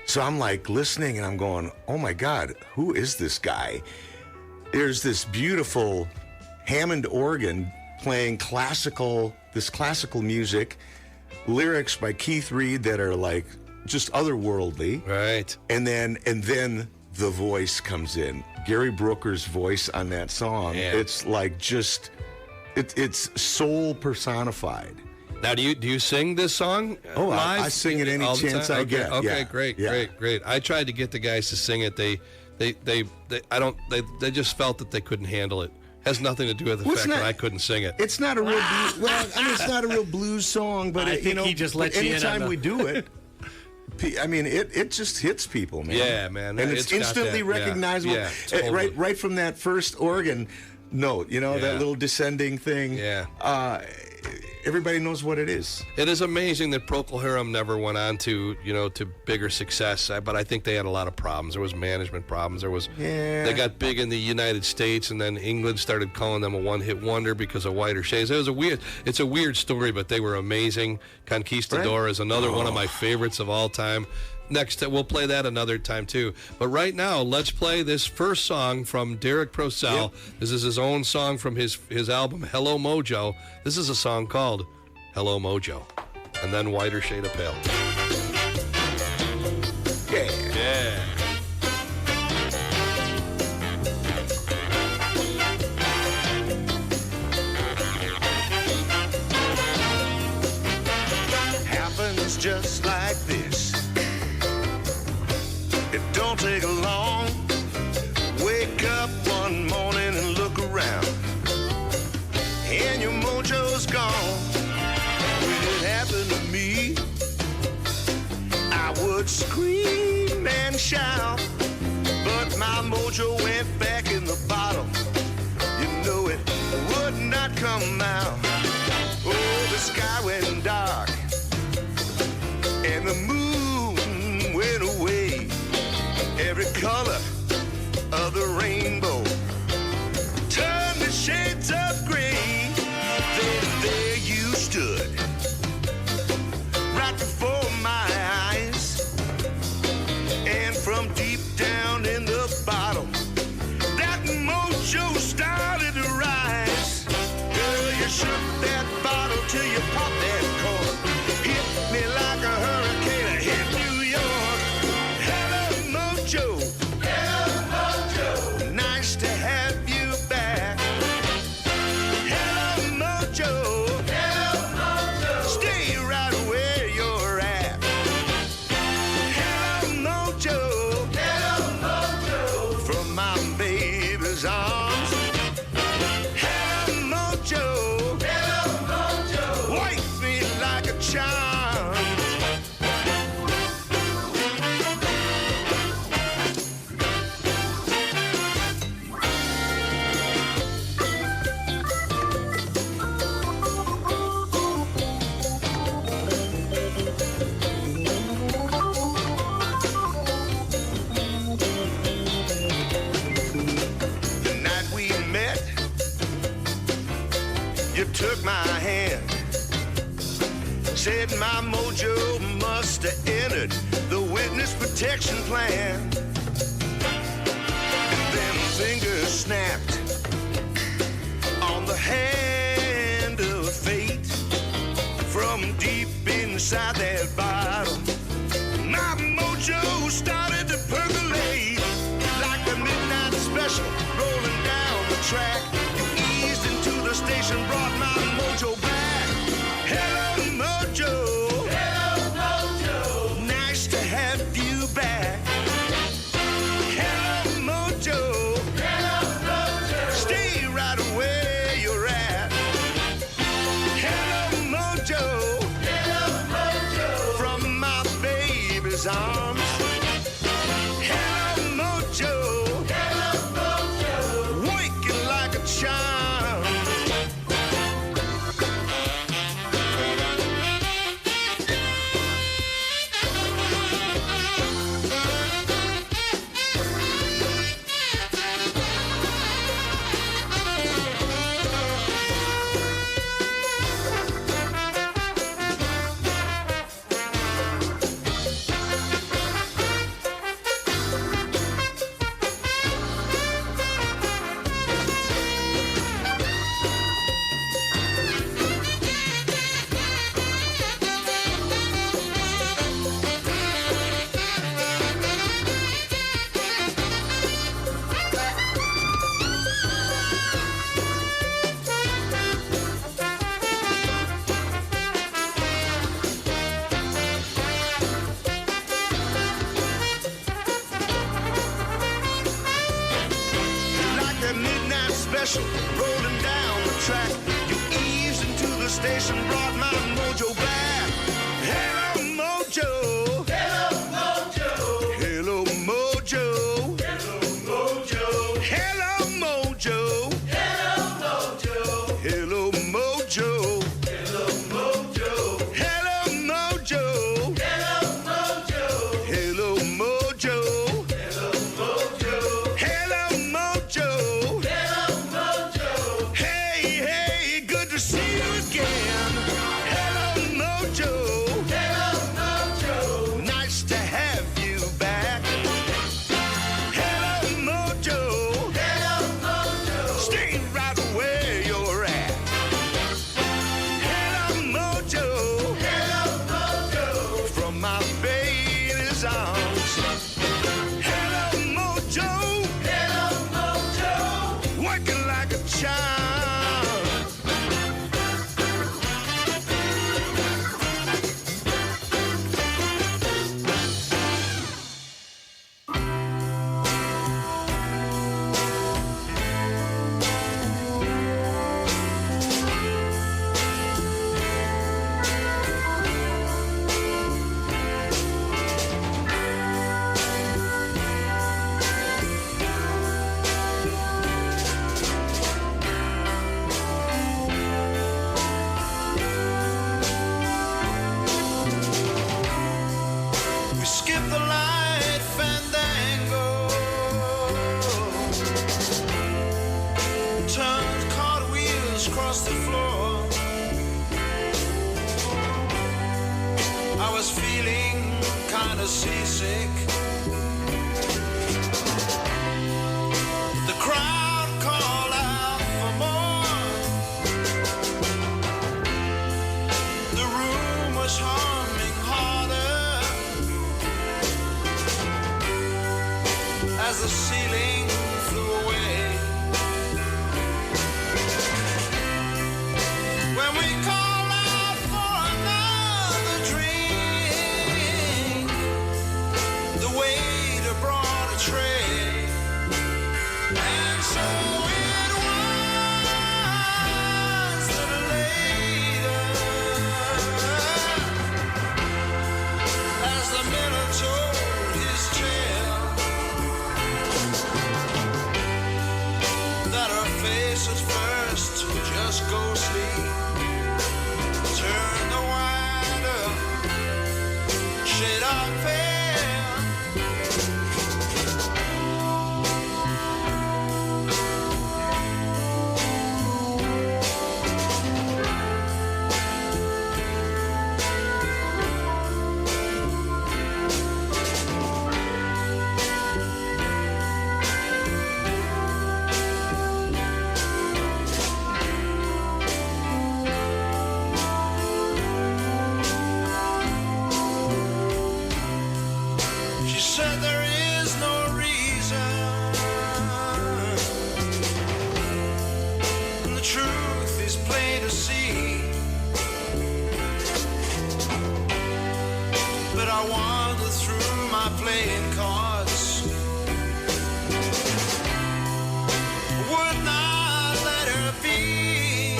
So I'm like listening, and I'm going, oh my God, who is this guy? There's this beautiful Hammond organ playing classical music, lyrics by Keith Reed that are like just otherworldly.
Right.
And then the voice comes in. Gary Brooker's voice on that song.
Yeah.
It's like just it's soul personified.
Now, do you sing this song
Oh,
live?
I sing it any
all the
chance
time?
I
Okay,
get.
Okay,
Yeah.
great,
Yeah.
great. I tried to get the guys to sing it. They just felt that they couldn't handle it. Has nothing to do with the
Well, it's
fact that
not-
I couldn't sing it.
It's not a real well, I mean, it's not a real blues song, but
I think he just lets you in on
anytime
the-
we do it, I mean, it just hits people, man.
Yeah, man.
And it's
got
instantly
that, yeah.
recognizable.
Yeah, totally.
Right from that first organ note, you know,
Yeah.
that little descending thing.
Yeah.
Everybody knows what it is.
It is amazing that Procol Harum never went on to bigger success, but I think they had a lot of problems. There was management problems. They got big in the United States, and then England started calling them a one-hit wonder because of Whiter Shades. It's a weird story, but they were amazing. Conquistador is another one of my favorites of all time. We'll play that another time too. But right now, let's play this first song from Derrick Procell.
Yep.
This is his own song from his album Hello Mojo. This is a song called Hello Mojo, and then Whiter Shade of Pale. Yeah.
Happens just like this. It don't take long. Wake up one morning and look around, and your mojo's gone. When it happened to me, I would scream and shout, but my mojo went back in the bottle. You know it would not come out. Oh, the sky went dark and the moon went away. Every color of the rainbow turned to shades of gray. There you stood, right before my eyes, and from deep down in the bottom, that mojo started to rise. Girl, you shook that bottle till you popped that cork. Hit me like a hurricane, I hit New York. Hello, mojo. took my hand, said my mojo must have entered the witness protection plan. And then fingers snapped on the hand of fate from deep inside that bottle. My mojo started to percolate like a midnight special rolling down the track. You eased into the station, brought my mojo back. Hello, mojo. Hello, mojo. Nice to have you back. Hello, mojo. Hello, mojo. Stay right where you're at. Hello, mojo. Hello, mojo. From my baby's arms. Hello, mojo. Hello, mojo. Waking like a charm. Like a midnight special rolling down the track. You eased into the station, brought my mojo back. Hello, mojo. Hello, mojo. Hello, mojo. Hello, mojo. Hello, mojo. Hello, mojo. Hello, mojo. Hello, mojo. Hello, mojo. Hello, mojo. Hello, mojo. Hello, mojo. Hello, mojo. Hello, mojo. Hey, hey, good to see you again. Hello, mojo. Hello, mojo. Nice to have you back. Hello, mojo. Hello, mojo. Stay right where you're at. Hello, mojo. Hello, mojo. From my baby's arms. Hello, mojo. Hello, mojo. Working like a charm. We skip the light fandango, turned cartwheels across the floor. I was feeling kind of seasick. The crowd called out for more. The room was humming harder as the ceiling flew away. When we call out for another drink, the waiter brought a tray. And so it was that later, as the miller told his tale, playing cards. Would not let her be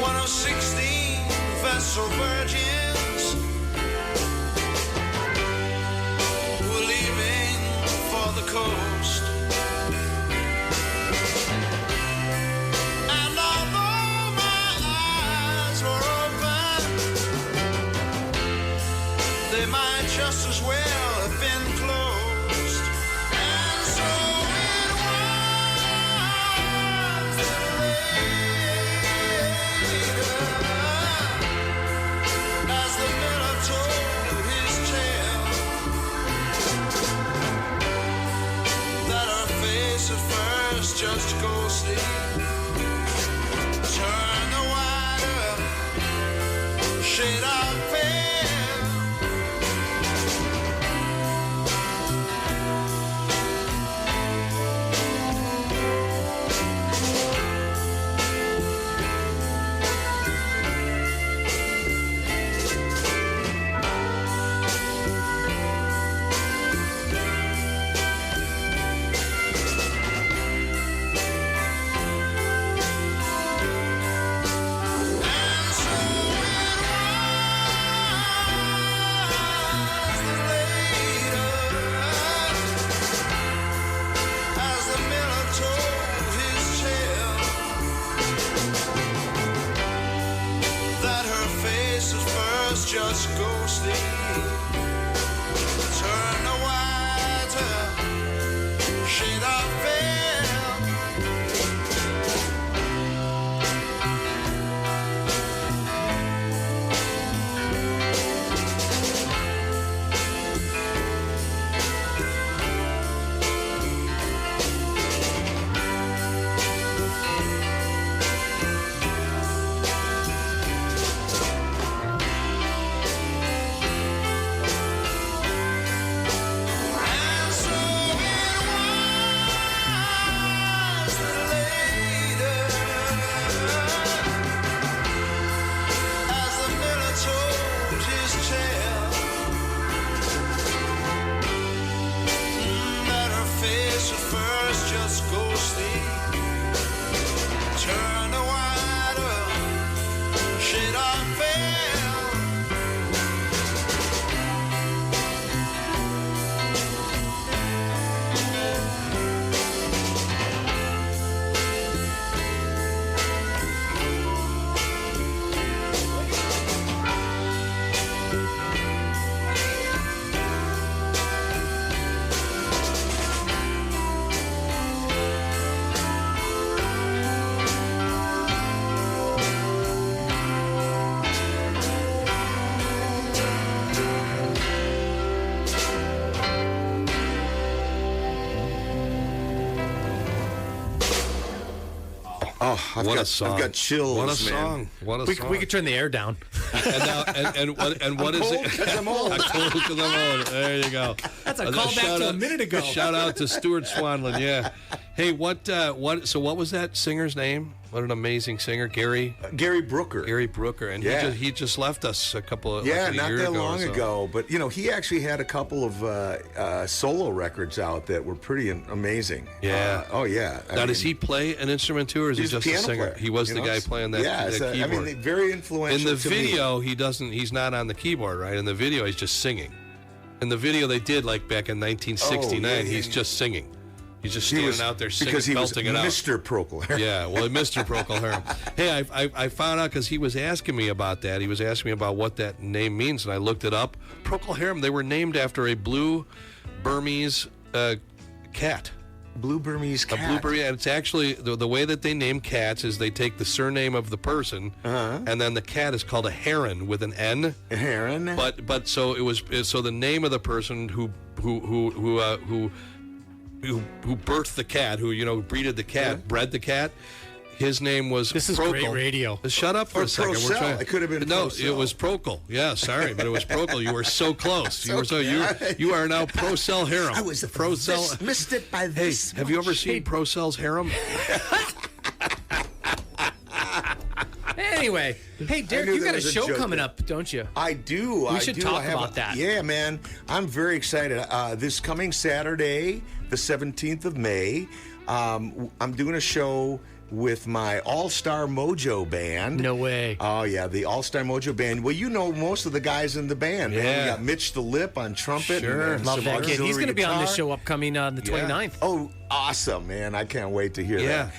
one of 16 vessel virgins who were leaving for the coast. And although my eyes were open, they might just as well have been closed. And so it was later, as the miller told his tale, that her face at first just ghostly turned the wider shade of pale. And so it was later, as the miller told his tale, that her face at first just ghostly turned a whiter shade of pale. And so it was later, as the miller told his tale, that her face at first just ghostly turned a whiter shade of pale.
Oh, I've
What a
got,
song.
I've got chills,
What a
man.
song. What a song.
We could turn the air down.
And now, and what is
cold
it?
'cause I'm old.
I'm cold 'cause I'm old. There you go.
That's a
Uh,
callback
shout
to a
out-
minute ago.
Shout out to Stuart Swanlin. Yeah. Hey, so what was that singer's name? What an amazing singer, Gary
Brooker.
Brooker, and
Yeah.
he just left us a couple of
Yeah,
like a
not
year
that
ago or
long
so.
ago. But, you know, he actually had a couple of solo records out that were pretty amazing.
Yeah.
Oh, yeah.
Now, does he play an instrument too, or is he
He's a
just a
piano
singer?
player,
He was
you
the
know?
guy playing that,
Yeah,
that
so,
keyboard.
I mean, very influential
In the
to me.
video, he's not on the keyboard, right? In the video, he's just singing. In the video they did like back in 1969,
Oh, yeah,
he's
yeah.
just singing. He's just
He
standing
was,
out there singing,
because he was
belting it out.
Mr. Procol.
Yeah, well, Mr. Procol Harum. Hey, I found out because he was asking me about that. He was asking me about what that name means, and I looked it up. Procol Harum, they were named after a blue Burmese cat.
Blue Burmese cat.
A blue Burmese, and it's actually, the way that they name cats is they take the surname of the person, and then the cat is called a heron with an N.
A heron.
But so the name of the person who birthed the cat, who breeded the cat, bred the cat. His name was
This is
Procol.
great radio.
Shut up for
Or
a second.
Procell. It could have been
No,
Procell.
it was Procol. Yeah, sorry, but it was Procol. You were so close.
okay.
You are now Procell Harum.
I was
Procell.
missed it by
Hey,
this.
have you ever
much.
seen Procell's Harum?
Anyway, hey, Derek,
knew
you
there
got a
was a
show
joke
coming
there.
up, don't you?
I do.
We should talk about that.
Yeah, man. I'm very excited. This coming Saturday, the 17th of May, I'm doing a show with my All-Star Mojo band.
No way.
Oh, yeah, the All-Star Mojo band. Well, you know most of the guys in the band. Man.
Yeah.
We got Mitch the Lip on trumpet.
Sure.
And
Love
some
that kid. He's
auxiliary
going to be on the
guitar.
show upcoming on the 29th.
Oh, awesome, man. I can't wait to hear that.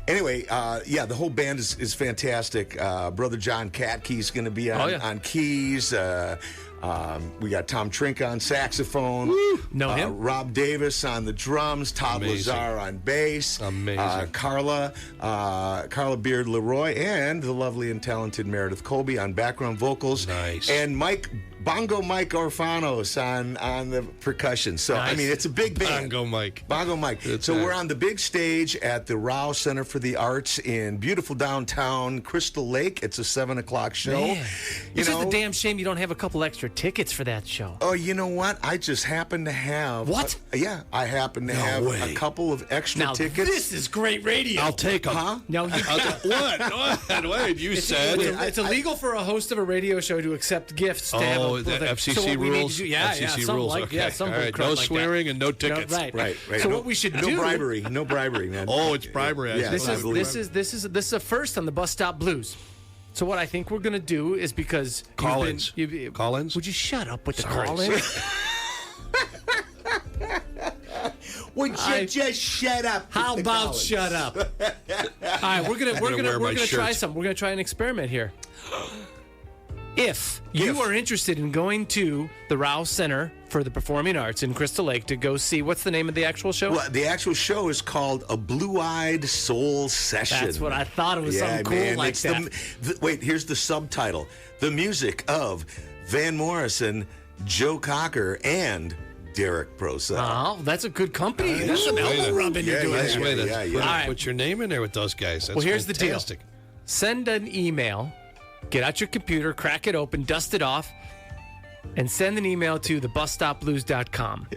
Anyway, the whole band is fantastic. Brother John Katkey's going to be on keys. We got Tom Trink on saxophone.
Know him?
Rob Davis on the drums. Todd
Amazing.
Lazar on bass.
Amazing.
Carla Beard Leroy, and the lovely and talented Meredith Colby on background vocals.
Nice.
And Bongo Mike Orfanos on the percussion. So, I
Nice.
mean, it's a big band.
Bongo Mike.
Bongo Mike.
Good
So
time.
we're on the big stage at the Rao Center for the Arts in beautiful downtown Crystal Lake. It's a 7:00 show.
Man. It's just a damn shame you don't have a couple extra tickets for that show.
Oh, you know what? I just happen to have...
What?
I happen to have
way.
a couple of extra
Now,
tickets.
this is great radio.
I'll take them.
Huh?
No, you
What? Wait, you said.
It's illegal for a host of a radio show to accept gifts. To have
Oh,
a,
the FCC
so what we need to
rules.
do- yeah,
FCC
something
rules.
Like,
Okay.
Yeah, something
All right.
crap
No
like
swearing
that.
and no tickets.
Right.
Right.
So
No-
what we should
no
do?
bribery. No bribery, man.
Oh, it's bribery.
Yeah,
This
I
is
believe
this is a first on the Bus Stop Blues. So what I think we're gonna do is because
Call-ins. Call-ins?
Would you shut up with the
Sorry.
call-ins?
Would you just shut up?
How
with the
about
Collins?
shut up? All right, we're gonna
wear my
try
shirt.
something. We're gonna try an experiment here. If you are interested in going to the Rao Center for the Performing Arts in Crystal Lake to go see, what's the name of the actual show?
Well, the actual show is called A Blue-Eyed Soul Session.
That's what I thought. It was something cool like
it's
that.
Wait, here's the subtitle. The music of Van Morrison, Joe Cocker, and Derrick Procell.
Oh, that's a good company. That's some
way
elbow
to-
rubbing you're doing
Nice
there.
way to
yeah.
put,
All right.
put your name in there with those guys. That's
Well, here's
fantastic.
the deal. Send an email, get out your computer, crack it open, dust it off, and send an email to thebusstopblues.com.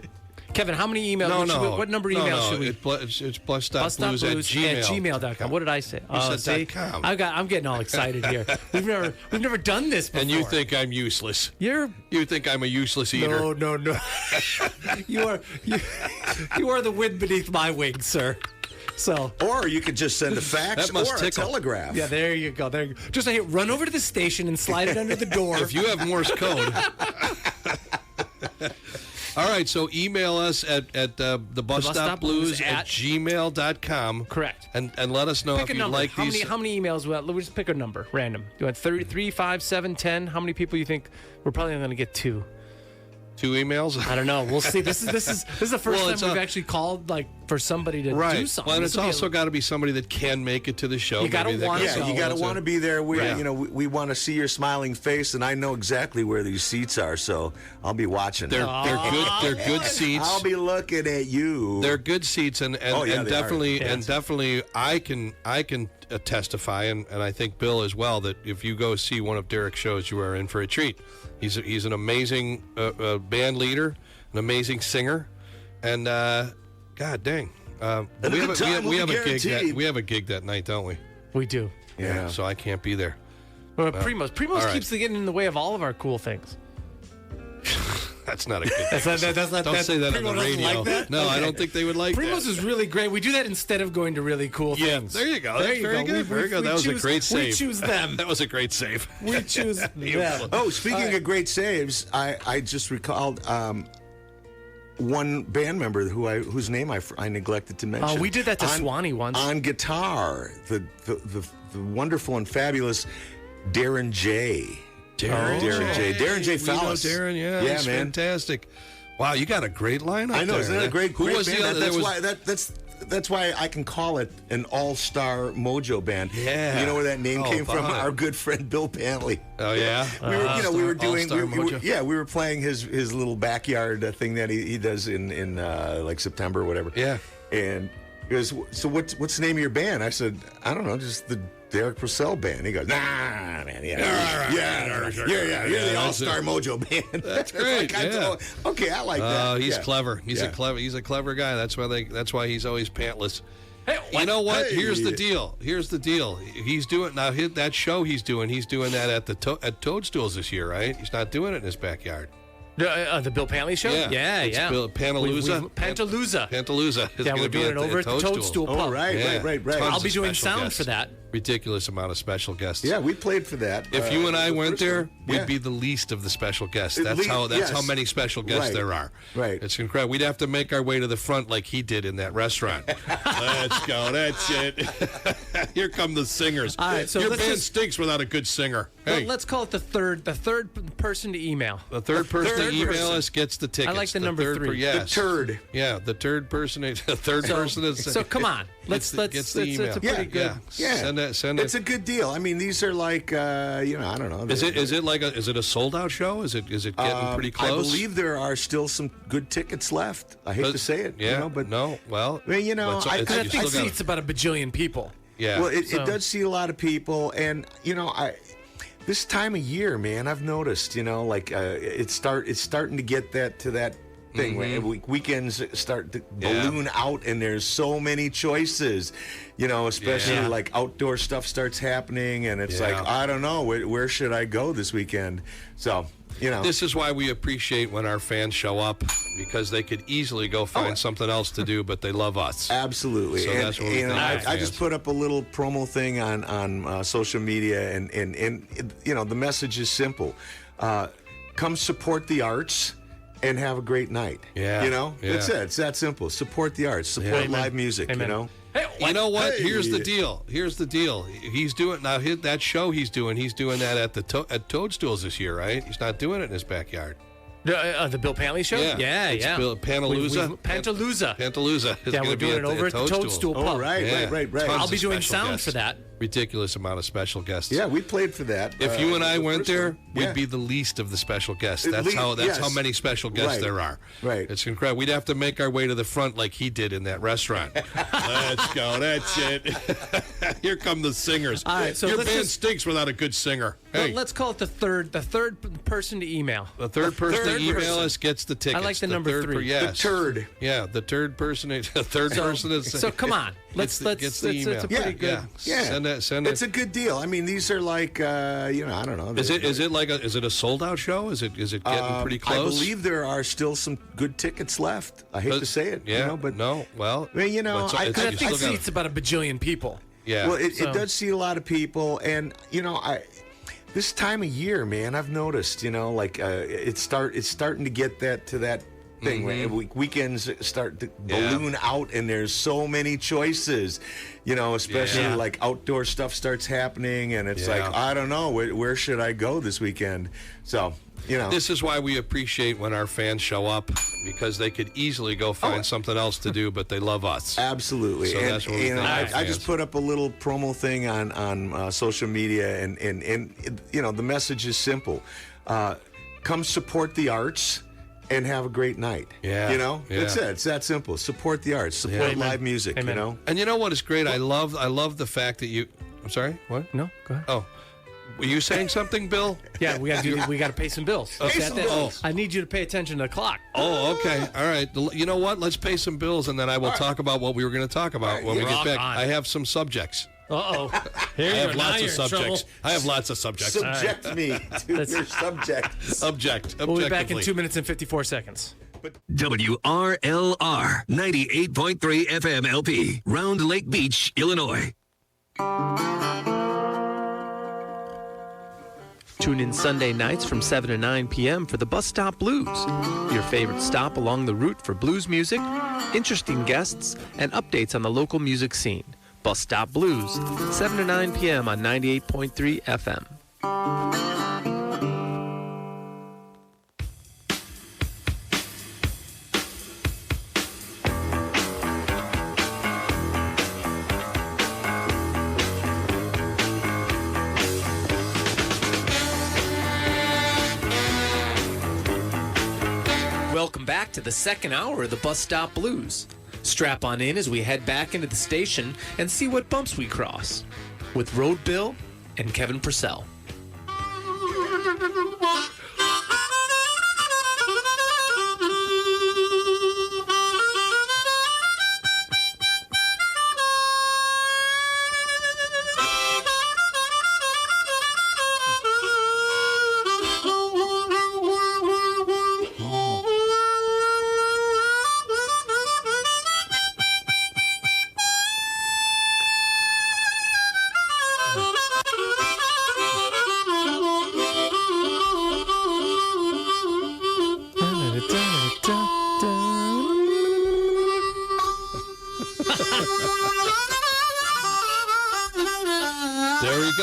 Kevin, how many emails? What number email should we?
It's busstopblues at
gmail.com. What did I say?
You said
see?
.com.
I'm getting all excited here. We've never done this before.
And you think I'm useless.
you
think I'm a useless eater.
no. you are the wind beneath my wings, sir. So
Or you could just send a fax
That must
or a
tickle.
telegraph.
yeah, there you go. Just run over to the station and slide it under the door.
If you have Morse code. All right, so email us at thebusstopblues at gmail.com.
Correct.
And let us know
Pick
if
a
you
number.
like
How
these.
many emails? Well, let's just pick a number, random. You want 33, 5, 7, 10? How many people you think we're probably going to get? 2?
2 emails?
I don't know. We'll see. This is the first
Well,
time
it's
we've
a-
actually called for somebody to do
Right.
something.
Well, and
This
it's
will be
also got to be somebody that can make it to the show.
You gotta
Maybe they
wanna
got
go.
Yeah, you got to want to be there. We,
Right.
we want to see your smiling face, and I know exactly where these seats are, so I'll be watching.
They're good. They're good seats.
I'll be looking at you.
They're good seats, and
Oh, yeah,
and
they
definitely
are.
and definitely I can testify, and I think Bill as well, that if you go see one of Derrick's shows, you are in for a treat. He's an amazing band leader, an amazing singer, and God dang, we have a gig that night, don't we?
We do.
Yeah.
So I can't be there.
Primos
all right.
keeps getting in the way of all of our cool things.
That's not a good.
That's not.
Don't say that on
Primo
the
doesn't
radio.
like that?
No, I
Okay.
don't think they would like
Primos
that.
is really great. We do that instead of going to really cool
Yeah,
things.
there you go.
There
That's
you
very
go.
good. Very good. That was a great save.
We choose them.
That was a great save.
We choose them.
Oh, speaking of great saves, I just recalled one band member whose name I neglected to mention.
Oh, we did that to Swanee once.
On guitar, the wonderful and fabulous Darren J. Darren J.
We know
Fallis.
Darren, yeah, he's
man.
fantastic. Wow, you got a great lineup.
I know,
there.
isn't that a great?
Who
great
was
band?
the other?
That's why I can call it an all-star Mojo band.
Yeah.
You know where that name
Oh,
came from?
fun.
Our good friend Bill Pantley.
Oh yeah.
We were doing.
All-Star Mojo.
We were playing his little backyard thing that he does in like September or whatever.
Yeah.
And he goes, so what's the name of your band? I said, I don't know, just the Derrick Procell band. He goes, nah, man, you're the all-star Mojo band.
That's great. Yeah.
Okay, I like that.
He's
Yeah.
clever. He's
Yeah.
a clever guy. That's why he's always pantless. You know what?
Hey.
Here's the deal. He's doing now. That show he's doing that at the at Toadstools this year, right? He's not doing it in his backyard.
The Bill Pantley show? Yeah.
It's Pantalooza.
Pantalooza.
is
Yeah,
gonna
we're
be
doing it over at the Toadstool Pub.
Oh, right.
Tons
I'll
of
be doing
special
sound
guests.
for that.
Ridiculous amount of special guests.
Yeah, we played for that.
If you and I
the
went
first
there,
one.
we'd
Yeah.
be the least of the special guests.
At
That's
least-
how
yes.
many special guests
Right.
there are.
Right.
It's incredible. We'd have to make our way to the front like he did in that restaurant. Let's go. That's it. Here come the singers.
All right, so
your
let's
band
just-
stinks without a good singer.
Well,
Hey,
let's call it the third person to email.
the third person
third
to email
person.
us gets the tickets.
I like the number
third
3.
yes.
The turd.
Yeah, the third person. The third person is.
So come on,
gets the
it's
email.
a pretty good.
Yeah.
Send
It's
it.
a good deal. I mean, these are like, I don't know.
Is it a sold out show? Is it getting pretty close?
I believe there are still some good tickets left. I hate to say it,
Yeah.
but
no. Well,
I mean,
it's-
I
it's-
I
you
think
still gotta-
seats about a bajillion people.
Yeah.
well, it
So-
does see a lot of people, and this time of year, man, I've noticed, it's starting to get to that thing where weekends start to balloon out, and there's so many choices, especially
Yeah.
like outdoor stuff starts happening, and it's like, I don't know, where should I go this weekend? So,
This is why we appreciate when our fans show up, because they could easily go find something else to do, but they love us.
Absolutely.
So
and,
that's what we think
I
of fans.
just put up a little promo thing on social media, and the message is simple. Come support the arts and have a great night.
Yeah.
That's it. It's that simple. Support the arts. Support live music,
Amen.
Hey, you know what?
Hey.
Here's the deal. He's doing now. That show he's doing that at the at Toadstools this year, right? He's not doing it in his backyard.
The Bill Pantley show?
Yeah. It's Pantalooza.
Pantalooza.
Pantalooza. is
Yeah,
gonna
we're
be
doing it over at the Toadstool Pub.
Oh, right.
Yeah.
Right.
Tons
I'll
of
be doing
special
sound
guests.
for that.
Ridiculous amount of special guests.
Yeah, we played for that.
If you and I
the
went
first
there,
one.
we'd
Yeah.
be the least of the special guests.
At
That's
least-
how
yes.
many special guests
Right.
there are.
Right.
It's incredible. We'd have to make our way to the front like he did in that restaurant. Let's go. That's it. Here come the singers.
All right, so
your
let's
band
just-
stinks without a good singer.
Well,
Hey,
let's call it the third person to email.
the third person
third
to email
person.
us gets the tickets.
I like the number
third
3.
yes.
The turd.
Yeah, the third person. The third person is.
So come on,
gets the
it's
email.
a pretty good.
Yeah.
Send
It's
it.
a good deal. I mean, these are like, I don't know.
Is it a sold out show? Is it getting pretty
I
close?
believe there are still some good tickets left. I hate to say it,
Yeah,
but
no. Well,
I mean,
I
you
think
still gotta-
seats about a bajillion people.
Yeah.
well, it
So-
does see a lot of people, and this time of year, man, I've noticed, it's starting to get to that thing where weekends start to balloon out, and there's so many choices, especially
Yeah.
like outdoor stuff starts happening, and it's like, I don't know, where should I go this weekend? So,
This is why we appreciate when our fans show up, because they could easily go find something else to do, but they love us.
Absolutely.
So
and,
that's what we think of
I
fans.
just put up a little promo thing on social media, and the message is simple. Come support the arts and have a great night.
Yeah.
That's it. It's that simple. Support the arts. Support
Amen.
live music,
Amen.
And you know what is great? I love the fact that you. I'm sorry. What?
No, go ahead.
Oh, were you saying something, Bill?
Yeah, we got to pay some bills.
Pay some bills.
I need you to pay attention to the clock.
Oh, okay. All right. You know what? Let's pay some bills, and then I will talk about what we were going to talk about when we get
Rock
back.
on.
I have some subjects.
Uh-oh. Here
I
you
have
are. Now
lots
you're
of
in trouble.
subjects. I have lots of subjects.
Subject me to your subject.
Objectively.
We'll be back in 2 minutes and 54 seconds.
WRLR 98.3 FM LP, Round Lake Beach, Illinois.
Tune in Sunday nights from 7 to 9 p.m. for the Bus Stop Blues, your favorite stop along the route for blues music, interesting guests, and updates on the local music scene. Bus Stop Blues, 7 to 9 p.m. on 98.3 FM. Welcome back to the second hour of the Bus Stop Blues. Strap on in as we head back into the station and see what bumps we cross with Road Bill and Kevin Purcell.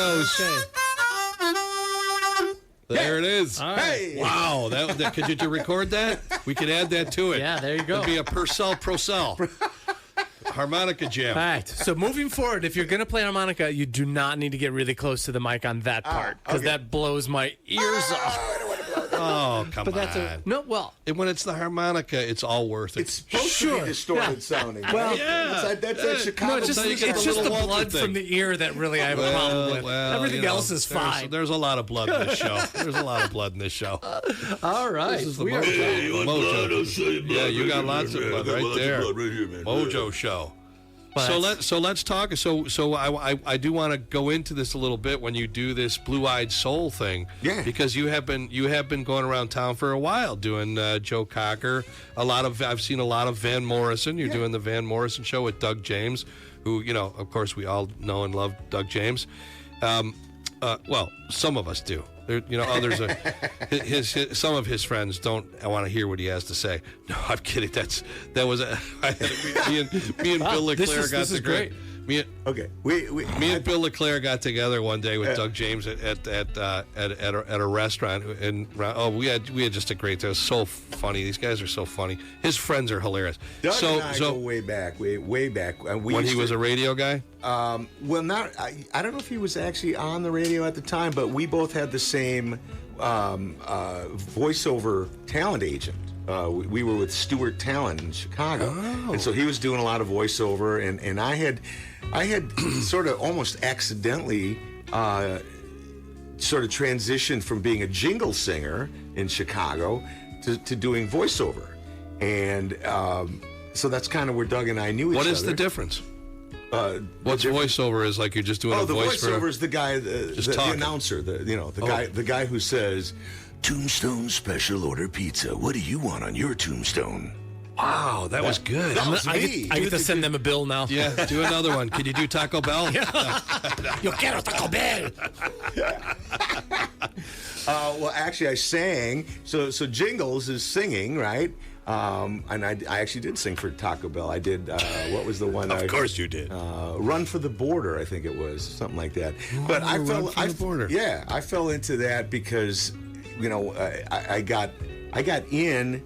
goes. There it is.
All right.
Hey!
Wow. Could you record that? We could add that to it.
Yeah, there you go.
It'd be a Procell. Harmonica jam.
All right. So moving forward, if you're going to play harmonica, you do not need to get really close to the mic on that part because that blows my ears off.
Oh, come
But
on.
that's
And when it's the harmonica, it's all worth it.
It's supposed to be distorted sounding.
Well,
yeah.
That's that Chicago.
no, it's just,
So you get
it's
the
just
little
the
Walter
blood
thing.
from the ear that really I have a problem with. Everything else is fine.
There's a lot of blood in this show. There's a lot of blood in this show.
All right.
This is the
We are-
Mojo. Yeah, you got lots of blood right there. Mojo show.
But
So let's talk. So I do want to go into this a little bit when you do this Blue-Eyed Soul thing.
Yeah.
Because you have been going around town for a while doing Joe Cocker. I've seen a lot of Van Morrison. You're doing the Van Morrison show with Doug James, who of course we all know and love Doug James. Well, some of us do. Others are. Some of his friends don't want to hear what he has to say. No, I'm kidding. Me and Bill Leclerc
this is great.
Okay.
Me and Bill Leclerc got together one day with Doug James at a restaurant, and we had just a great day. It was so funny. These guys are so funny. His friends are hilarious.
Doug and I go way back.
When he was a radio guy.
Well, not. I don't know if he was actually on the radio at the time, but we both had the same voiceover talent agent. We were with Stewart Talent in Chicago, and so he was doing a lot of voiceover, and I had sort of almost accidentally sort of transitioned from being a jingle singer in Chicago to doing voiceover, and so that's kind of where Doug and I knew each other.
What is the difference? What's voiceover is like you're just doing a
the
voice
voiceover
for...
is the guy, the announcer, the guy who says, "Tombstone special order pizza. What do you want on your tombstone?"
Wow, that was good.
That was me.
I get to send them a bill now.
Yeah, do another one. Can you do Taco Bell?
Yo quiero Taco Bell.
Well, actually, I sang. So Jingles is singing, right? And I actually did sing for Taco Bell. I did. What was the one?
Of course you did.
Run for the Border, I think it was, something like that. But I fell.
Run for the Border.
Yeah, I fell into that because, I got in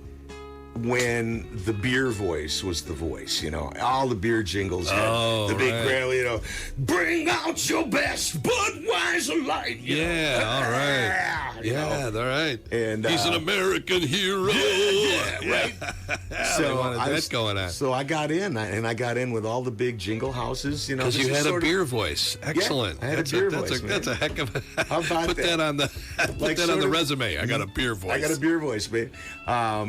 when the beer voice was the voice, all the beer jingles had the big gravel, bring out your best Budweiser Light.
Yeah, all right. Yeah, all right.
And
he's an American hero.
Yeah, right.
So wanted that going on.
So I got in, and I got in with all the big jingle houses,
Because you had a beer voice. Excellent.
I had a beer voice.
That's a heck of a.
How about
put that on the resume. I got a beer voice.
I got a beer voice, man.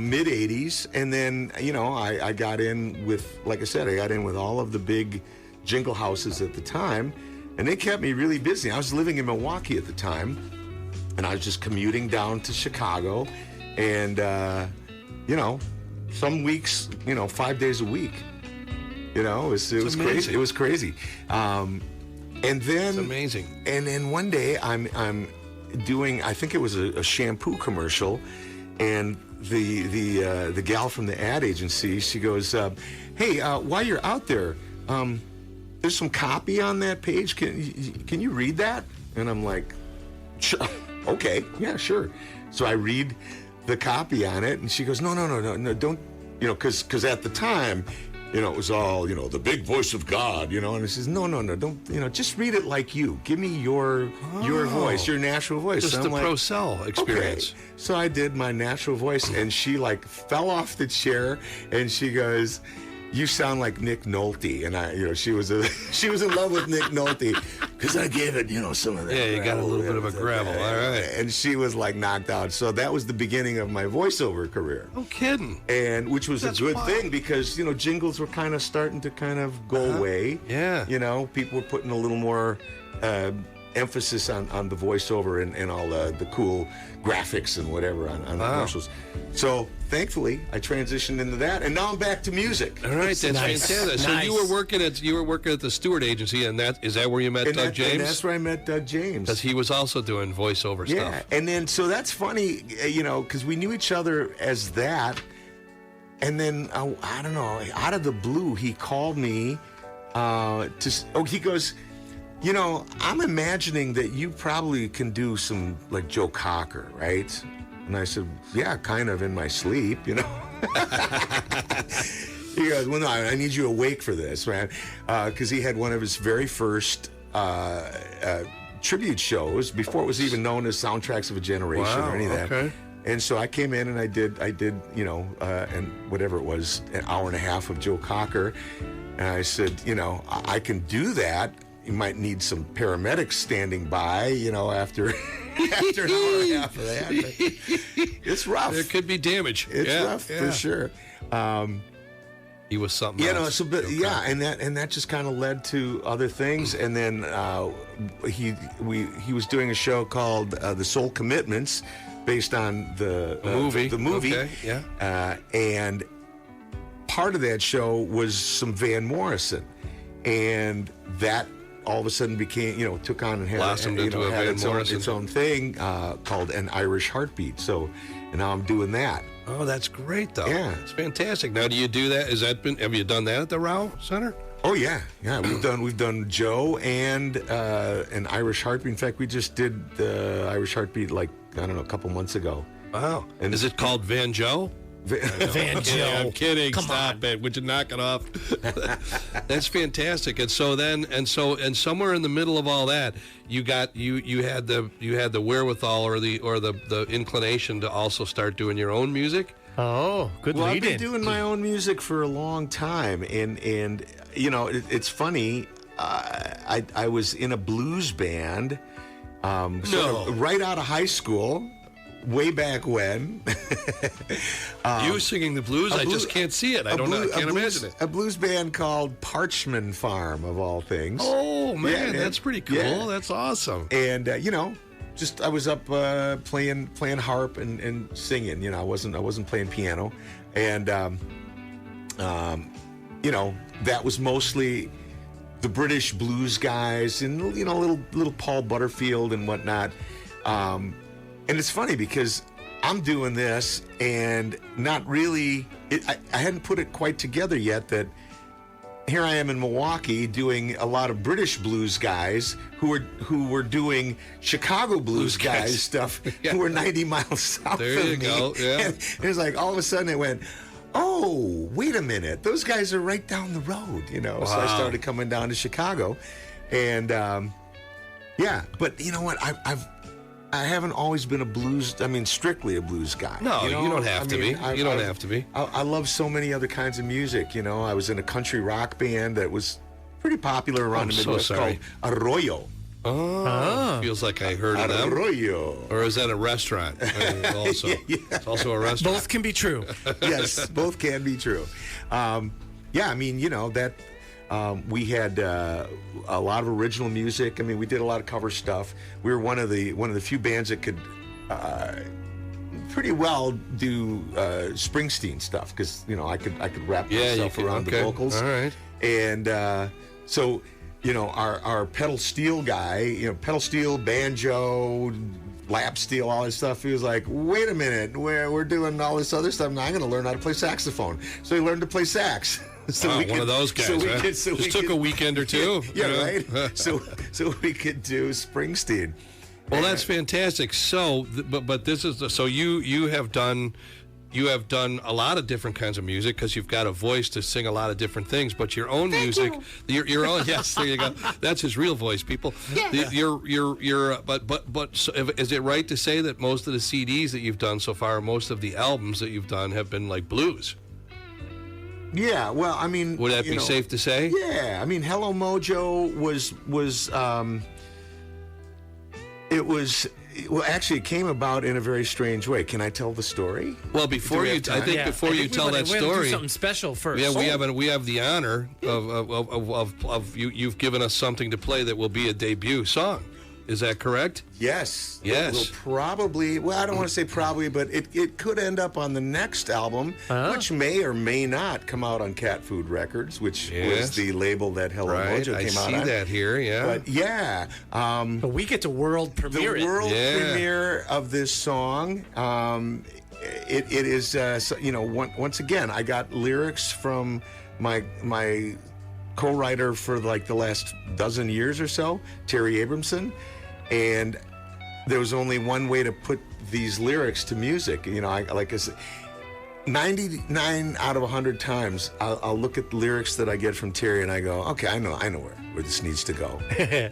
Mid '80s, and then I got in with, like I said, I got in with all of the big jingle houses at the time, and they kept me really busy. I was living in Milwaukee at the time, and I was just commuting down to Chicago, and some weeks, 5 days a week. It was crazy. It was crazy. And then
it's amazing.
And then one day I'm doing, I think it was a shampoo commercial, and the gal from the ad agency, she goes, "Hey, while you're out there, there's some copy on that page. Can you read that?" And I'm like, "Okay, yeah, sure." So I read the copy on it, and she goes, "No, don't," because at the time, it was all, the big voice of God, and it says, no, don't, just read it like you. Give me your voice, your natural voice.
Just
so
the
I'm like,
Procell experience.
Okay. So I did my natural voice, and she fell off the chair, and she goes, "You sound like Nick Nolte." And she was in love with Nick Nolte because I gave it, some of that.
Yeah, you got a little bit of a gravel. All right.
And she was knocked out. So that was the beginning of my voiceover career.
No kidding.
And which was
That's
a good
wild.
thing because, jingles were kind of starting to go away.
Yeah.
People were putting a little more emphasis on the voiceover and all the cool graphics and whatever on the commercials. So thankfully, I transitioned into that, and now I'm back to music.
All right, that's
Nice.
fantastic. So
Nice.
you were working at the Stewart agency, and is that where you met Doug James?
And that's where I met Doug James.
Because he was also doing voiceover
Yeah,
stuff.
and then so that's funny, because we knew each other as that, and then I don't know, out of the blue, he called me he goes, You know, I'm imagining that you probably can do some like Joe Cocker, right? And I said, yeah, kind of in my sleep, you know. He goes, well, no, I need you awake for this, man. Because he had one of his very first tribute shows before it was even known as Soundtracks of a Generation or any of that.
Okay.
And so I came in and I did, you know, and whatever it was, an hour and a half of Joe Cocker. And I said, you know, I can do that. You might need some paramedics standing by, you know, after an hour and a half of that. But it's rough.
There could be damage.
It's rough for sure.
He was something
You
else.
know, so but, yeah, and that just kind of led to other things. And then he was doing a show called The Soul Commitments, based on the
movie.
The movie.
Okay, yeah.
And part of that show was some Van Morrison, and that all of a sudden became, you know, took on and had,
Blossomed into a Van Morrison.
its own thing called An Irish Heartbeat. So, and now I'm doing that.
Oh, that's great, though.
Yeah.
It's fantastic. Now, do you do that? Have you done that at the Rao Center?
Oh yeah. We've done Joe and An Irish Heartbeat. In fact, we just did the Irish Heartbeat like, I don't know, a couple months ago.
Wow.
And
is it called Van Joe?
Van Joe.
I'm kidding.
Come
Stop
on.
it. Would you knock it off? That's fantastic. And so then, and somewhere in the middle of all that, you had the wherewithal or the inclination to also start doing your own music.
Oh, good
Well, I've
lead-in.
been doing my own music for a long time, and you know, it's funny. I was in a blues band, sort of right out of high school, way back when.
You singing the blues? I just can't see it. I can't imagine it.
A blues band called Parchman Farm, of all things.
Oh man,
Yeah,
that's pretty cool.
yeah.
That's awesome.
And you know, just I was up playing harp and singing. You know, I wasn't playing piano, and you know, that was mostly the British blues guys and, you know, little Paul Butterfield and whatnot. And it's funny because I'm doing this and not really, I hadn't put it quite together yet that here I am in Milwaukee doing a lot of British blues guys who were doing Chicago blues guys stuff
Yeah.
who were 90 miles south
There
of
you
me.
go, yeah.
And it was like all of a sudden it went, oh, wait a minute, those guys are right down the road, you know. So I
Wow.
started coming down to Chicago, and yeah. But you know what? I haven't always been strictly a blues guy.
No,
you know?
you don't have to be. You don't have to be.
I love so many other kinds of music. You know, I was in a country rock band that was pretty popular around the
I'm so
Midwest
sorry.
called Arroyo.
Oh, feels like I heard of them.
Arroyo.
Or is that a restaurant? Also, it's also a restaurant.
Both can be true.
Yes, both can be true. Yeah, I mean, you know that we had a lot of original music. I mean, we did a lot of cover stuff. We were one of the few bands that could pretty well do Springsteen stuff because, you know, I could wrap myself around the vocals.
All right.
And so, you know, our pedal steel guy, you know, pedal steel, banjo, lap steel, all this stuff. He was like, wait a minute, we're doing all this other stuff. Now I'm going to learn how to play saxophone. So he learned to play sax. So
Wow,
we
one of those guys, huh? Just took a weekend or two.
Yeah,
you know?
right. So we could do Springsteen.
Well, that's fantastic. So, but this is so you have done a lot of different kinds of music because you've got a voice to sing a lot of different things. But your own music, your own, yes, there you go. That's his real voice, people. Yeah. But so is it right to say that most of the CDs that you've done so far, most of the albums that you've done have been like blues?
Yeah, well, I mean,
Would that be safe to say?
Yeah, I mean, Hello Mojo was actually it came about in a very strange way. Can I tell the story?
Well, before you tell that
we
story,
do something special first.
yeah, we have the honor of you've given us something to play that will be a debut song. Is that correct?
Yes.
Yes.
It will probably, well, I don't want to say probably, but it could end up on the next album, which may or may not come out on Cat Food Records, which was the label that Hello
Right,
Mojo came
I
out
see
on.
that here. Yeah.
But yeah,
But we get to world premiere
the
it.
world
Yeah.
premiere of this song. It is, so, you know, once again, I got lyrics from my co-writer for like the last dozen years or so, Terry Abramson, and there was only one way to put these lyrics to music. You know, like I said, 99 out of 100 times, I'll look at the lyrics that I get from Terry and I go, okay, I know where this needs to go.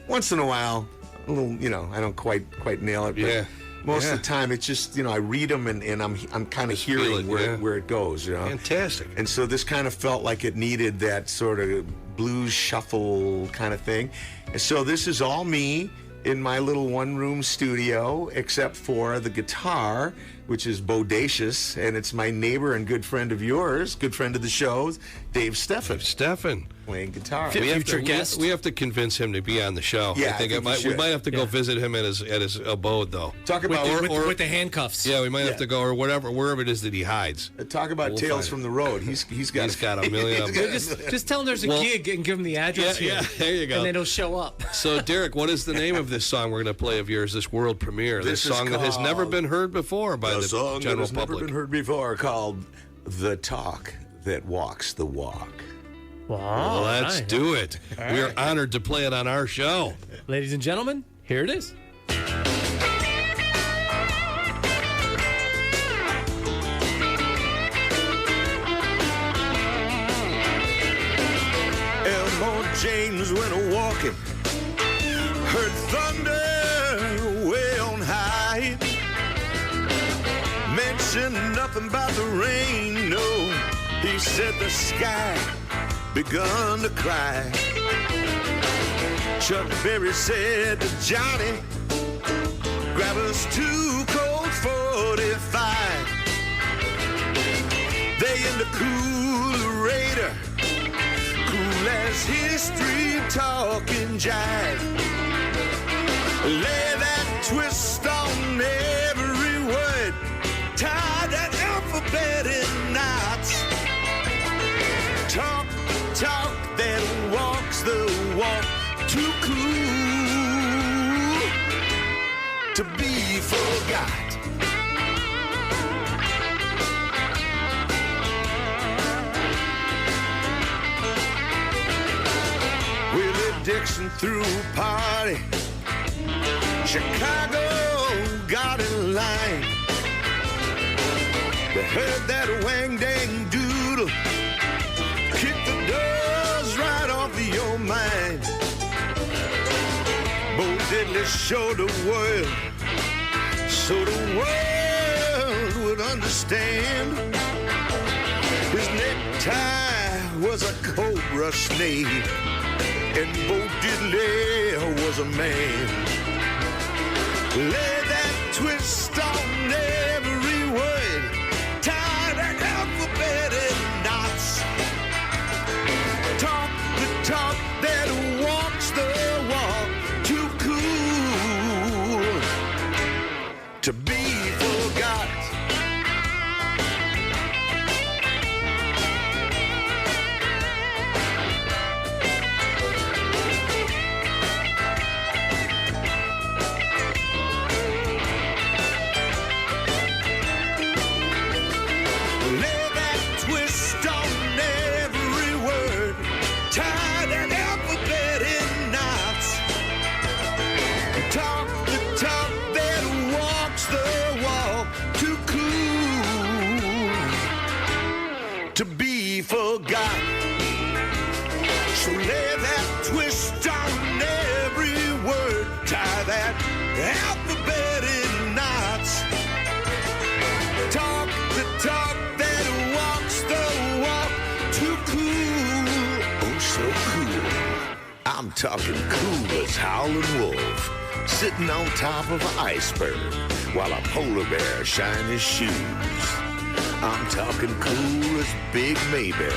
Once in a while, a little, you know, I don't quite nail it, but most of the time it's just, you know, I read them and I'm kind of hearing where it goes, you know.
Fantastic.
And so this kind of felt like it needed that sort of blues shuffle kind of thing. And so this is all me in my little one-room studio, except for the guitar, which is bodacious, and it's my neighbor and good friend of yours, good friend of the show, Dave Steffen.
Stefan.
Playing guitar.
Future guest.
We have to convince him to be on the show.
Yeah,
I think we might have to go visit him at his abode, though.
Talk about
with the handcuffs.
Yeah, we might have to go, or wherever it is that he hides.
talk about
We'll
Tales
find
from the Road. He's got
a million of them.
Just tell him there's a gig and give him the address.
Yeah,
here,
there you go.
And then he'll show up.
So, Derrick, what is the name of this song we're going to play of yours, this world premiere? This
is
song that has never been heard before by the
song that
general
has never
public.
been heard before, called "The Talk That Walks the Walk."
Wow.
Well, let's do it. We are honored to play it on our show.
Ladies and gentlemen, here it is.
Elmore James went a-walking, heard thunder way on high. Mentioned nothing about the rain, no. He said the sky begun to cry. Chuck Berry said to Johnny, grab us 2 Colt 45. They in the coolerator, cool as history talking jive. Lay that twist on every word, tie that alphabet in knots. Talk the talk that walks the walk, too cool to be forgot. Willie Dixon threw a party, Chicago got in line. They heard that wang-dang doodle, kick the doors right off of your mind. Bo Diddley showed the world, so the world would understand. His necktie was a cobra snake, and Bo Diddley was a man. Lay that twist on every word, tie that alphabet in knots. Talk the talk that walks the walk, too cool to be forgot. Lay that twist on every word, tie that alphabet in knots. Talk the talk that walks the walk, too cool to be forgot. So lay that twist on every word, tie that alphabet in knots. Talk the talk that walks the walk, too cool, oh so cool. I'm talking cool as Howlin' Wolf, sitting on top of an iceberg while a polar bear shines his shoes. I'm talking cool as Big Maybell,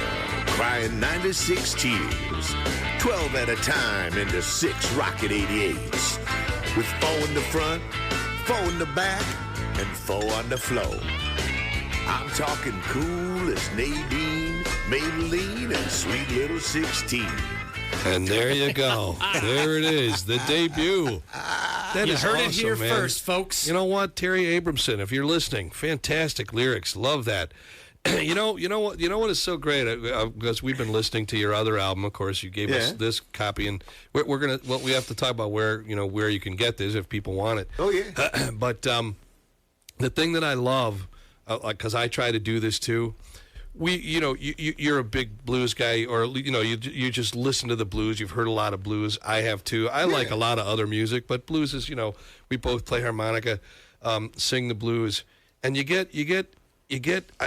crying 96 tears, 12 at a time into 6 rocket 88s, with 4 in the front, 4 in the back, and 4 on the floor. I'm talking cool as Nadine, Maybelline, and sweet little 16.
And there you go. There it is, the debut. That
You
is
heard it
awesome,
here
man.
first, folks.
You know what, Terry Abramson, if you're listening, fantastic lyrics. Love that. You know what is so great, because we've been listening to your other album. Of course, you gave us this copy, and we're gonna. Well, we have to talk about where you can get this if people want it.
Oh yeah.
But the thing that I love, because I try to do this too. You're a big blues guy, or you just listen to the blues. You've heard a lot of blues. I have too. I like a lot of other music, but blues is we both play harmonica, sing the blues, and you get.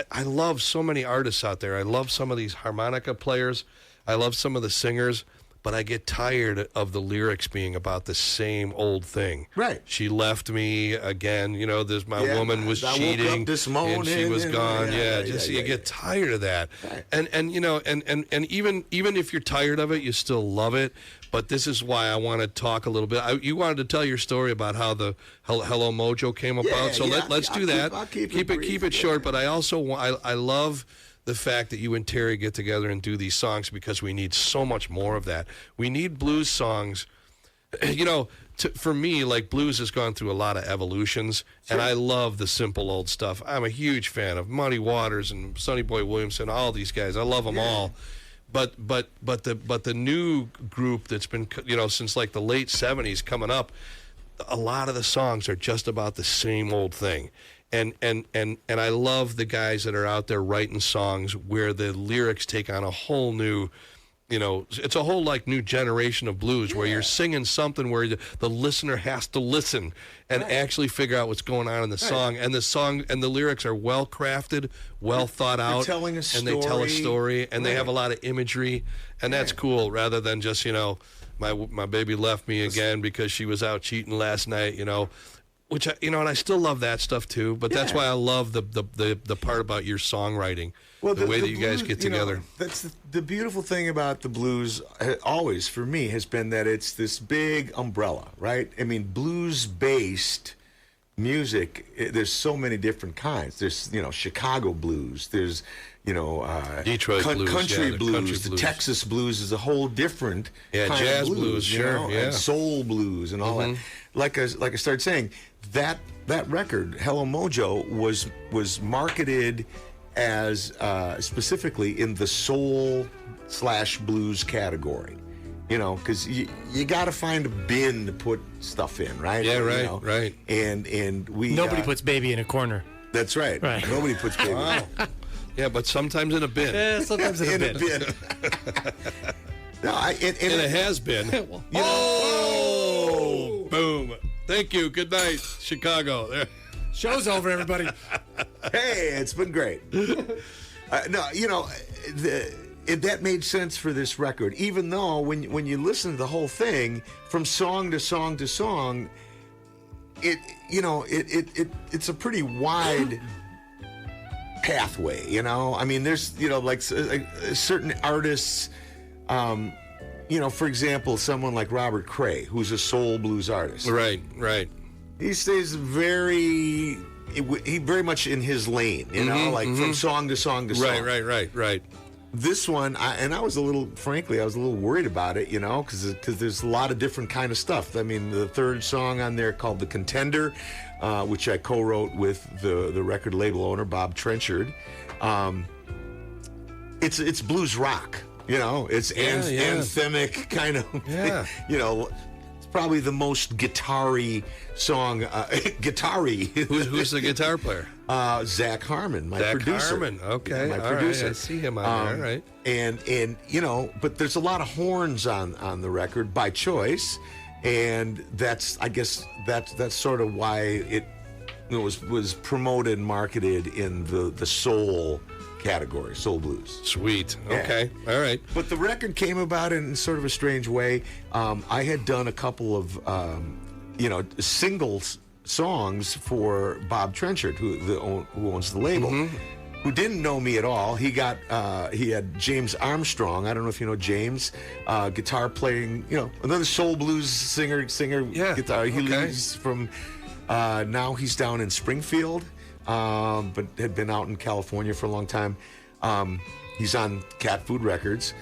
I love so many artists out there. I love some of these harmonica players. I love some of the singers. But I get tired of the lyrics being about the same old thing.
Right.
She left me again. There's my woman was
I
cheating,
woke up this morning
and she was gone. You get tired of that.
Right.
And even if you're tired of it, you still love it. But this is why I want to talk a little bit. You wanted to tell your story about how the Hello Mojo came about. So let's do that.
I'll keep
it short. But I also I love the fact that you and Terry get together and do these songs, because we need so much more of that. We need blues songs. For me, like, blues has gone through a lot of evolutions, and I love the simple old stuff. I'm a huge fan of Muddy Waters and Sonny Boy Williamson, all these guys. I love them all. But the new group that's been since like the late 70s coming up, a lot of the songs are just about the same old thing. And I love the guys that are out there writing songs where the lyrics take on a whole new, it's a whole new generation of blues where you're singing something where the listener has to listen and actually figure out what's going on in the song. And the song and the lyrics are well crafted, well thought out.
They're telling a story.
And they tell a story, and they have a lot of imagery, and that's cool, rather than just, my baby left me again because she was out cheating last night, Which and I still love that stuff too. But that's why I love the part about your songwriting, the way that you guys get together.
That's the beautiful thing about the blues. Always for me has been that it's this big umbrella, right? I mean, blues-based music. There's so many different kinds. There's Chicago blues. There's
Detroit blues,
country blues.
Country
the
blues.
Texas blues is a whole different kind
jazz
of blues,
sure,
and soul blues and all that. Like I started saying, that record, Hello Mojo, was marketed as specifically in the soul/blues category. Because you got to find a bin to put stuff in, right?
Yeah, right, right.
And we
Nobody puts baby in a corner.
That's right.
Right.
Nobody puts baby.
Wow. Yeah, but sometimes in a bin.
Yeah, sometimes in a bin.
No,
And it has been. Oh! Boom. Thank you. Good night, Chicago. There.
Show's over, everybody.
Hey, it's been great. That made sense for this record, even though when you listen to the whole thing from song to song to song, it's a pretty wide pathway. I mean, there's certain artists. For example, someone like Robert Cray, who's a soul blues artist.
Right.
He stays very much in his lane, from song to song to song.
Right.
This one, I was a little worried about it, because there's a lot of different kind of stuff. I mean, the third song on there called "The Contender," which I co-wrote with the record label owner Bob Trenchard. It's blues rock. It's anthemic kind of.
Yeah.
It's probably the most guitar-y song. Guitar-y.
Who's the guitar player?
Zach Harmon, my
Zach
producer.
Harmon. Okay.
My
All
producer.
right. I see him on there. Right.
And but there's a lot of horns on the record by choice, and I guess that's sort of why it was promoted and marketed in the soul category, soul blues.
Sweet.
Yeah.
Okay. All right.
But the record came about in sort of a strange way. I had done a couple of singles songs for Bob Trenchard, who owns the label, who didn't know me at all. He had James Armstrong. I don't know if you know James, guitar playing, another soul blues singer, guitar. He lives from now he's down in Springfield. But had been out in California for a long time. He's on Cat Food Records.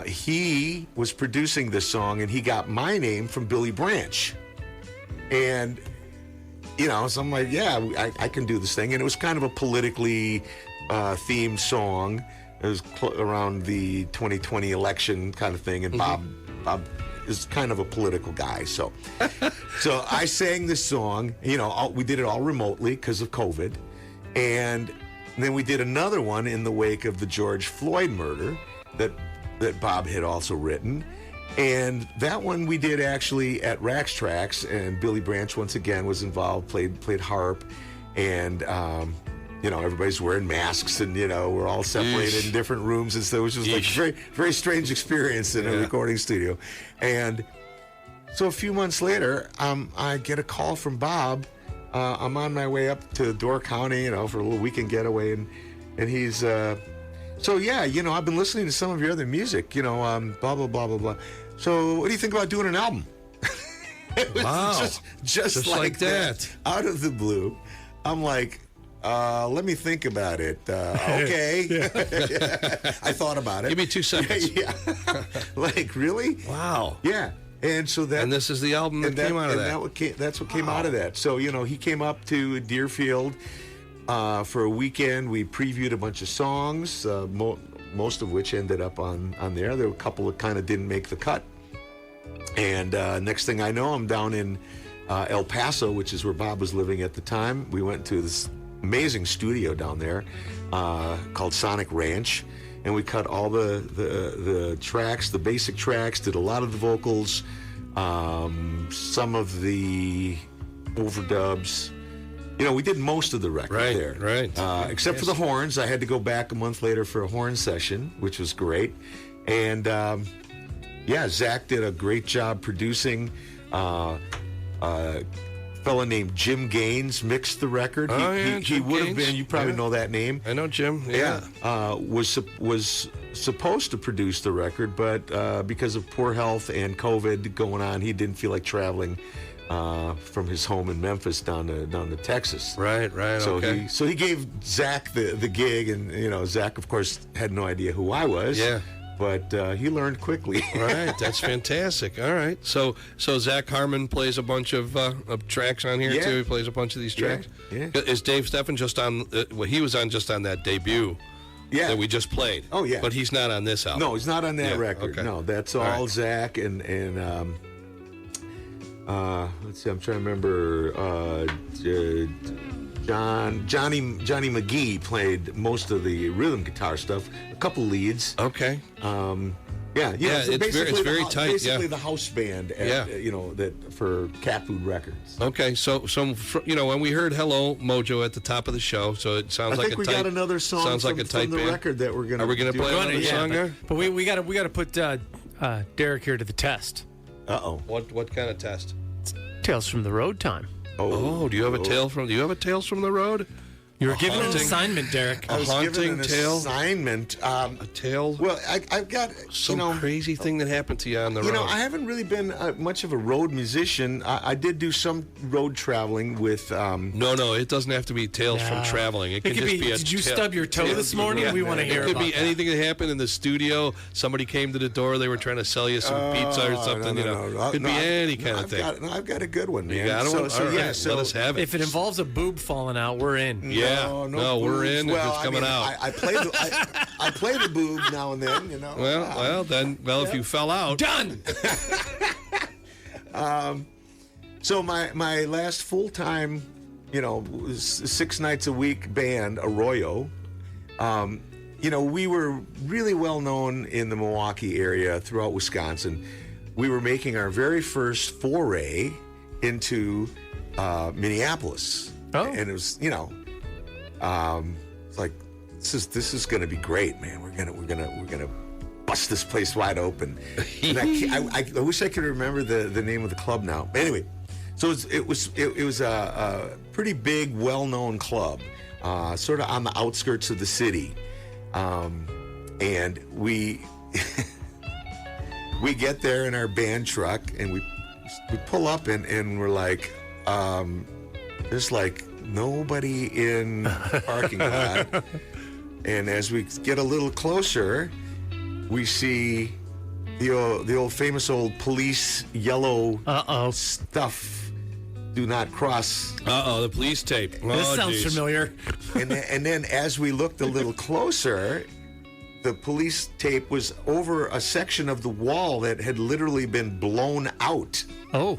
He was producing this song, and he got my name from Billy Branch. And So I'm like, yeah, I can do this thing. And it was kind of a politically themed song. It was around the 2020 election kind of thing. And Bob is kind of a political guy. So I sang this song. We did it all remotely because of COVID. And then we did another one in the wake of the George Floyd murder that Bob had also written. And that one we did actually at Rax Tracks, and Billy Branch once again was involved, played harp, and everybody's wearing masks, and we're all separated in different rooms, and so it was just like a very, very strange experience in a recording studio. And so a few months later, I get a call from Bob. I'm on my way up to Door County, for a little weekend getaway, and he's so yeah, I've been listening to some of your other music, blah blah blah blah blah. So what do you think about doing an album? It was just like that, out of the blue. I'm like, let me think about it. Okay. I thought about it.
Give me 2 seconds.
Yeah. Like, really?
Wow.
Yeah. And so that.
And this is the album that came out of that.
That's what came out of that. So, he came up to Deerfield for a weekend. We previewed a bunch of songs, most of which ended up on there. There were a couple that kind of didn't make the cut. And next thing I know, I'm down in El Paso, which is where Bob was living at the time. We went to this amazing studio down there called Sonic Ranch, and we cut all the tracks, the basic tracks, did a lot of the vocals, some of the overdubs. We did most of the record there.
Right.
Except for the horns. I had to go back a month later for a horn session, which was great. And Zach did a great job producing. A fella named Jim Gaines mixed the record. He would have been. You probably know that name.
I know Jim. Yeah.
Was supposed to produce the record, but because of poor health and COVID going on, he didn't feel like traveling from his home in Memphis down to Texas.
Right.
So he gave Zach the gig, and Zach, of course, had no idea who I was.
Yeah.
But he learned quickly.
Right, that's fantastic. All right, so Zach Harmon plays a bunch of tracks on here too. He plays a bunch of these tracks.
Yeah.
Is Dave Steffen just on? He was on just on that debut.
Yeah.
That we just played.
Oh yeah.
But he's not on this album.
No, he's not on that record.
Okay.
No, that's all right. Zach and let's see. I'm trying to remember. Johnny McGee played most of the rhythm guitar stuff. A couple leads.
Okay.
It's
very tight.
Basically, the house band. That for Cat Food Records.
Okay, so when we heard "Hello Mojo" at the top of the show, so it sounds like a tight. I
think we got another song.
Sounds like a tight
from the
band.
record that we're gonna.
Are we gonna play another song there?
But we got to put Derrick here to the test.
What kind of test?
Tales from the Road time.
Do you have a tale from? Do you have a Tales from the Road?
You were given an assignment, Derrick.
I was given an assignment.
A tale.
Well, I've got
some crazy thing that happened to you on the road.
I haven't really been much of a road musician. I did do some road traveling with.
No, it doesn't have to be tales from traveling. It can just be a.
Did you stub your toe this morning? We want to hear.
It could be anything that happened in the studio. Somebody came to the door. They were trying to sell you some pizza or something.
No.
Could be any kind of thing.
I've got a good one, man.
You got one?
So
let us have it.
If it involves a boob falling out, we're in.
No, we're in. Well, it's coming out.
I play the boob now and then.
Well, if you fell out,
done.
So my last full time, 6 nights a week band, Arroyo. We were really well known in the Milwaukee area throughout Wisconsin. We were making our very first foray into Minneapolis. And it was, it's like this is going to be great, man. We're gonna bust this place wide open. And I wish I could remember the name of the club now. But anyway, so it was a pretty big, well-known club, sort of on the outskirts of the city, and we we get there in our band truck and we pull up and we're like, there's like nobody in the parking lot. And as we get a little closer, we see the old famous old police yellow stuff do not cross.
The police tape.
This sounds familiar.
And then as we looked a little closer, the police tape was over a section of the wall that had literally been blown out.
Oh.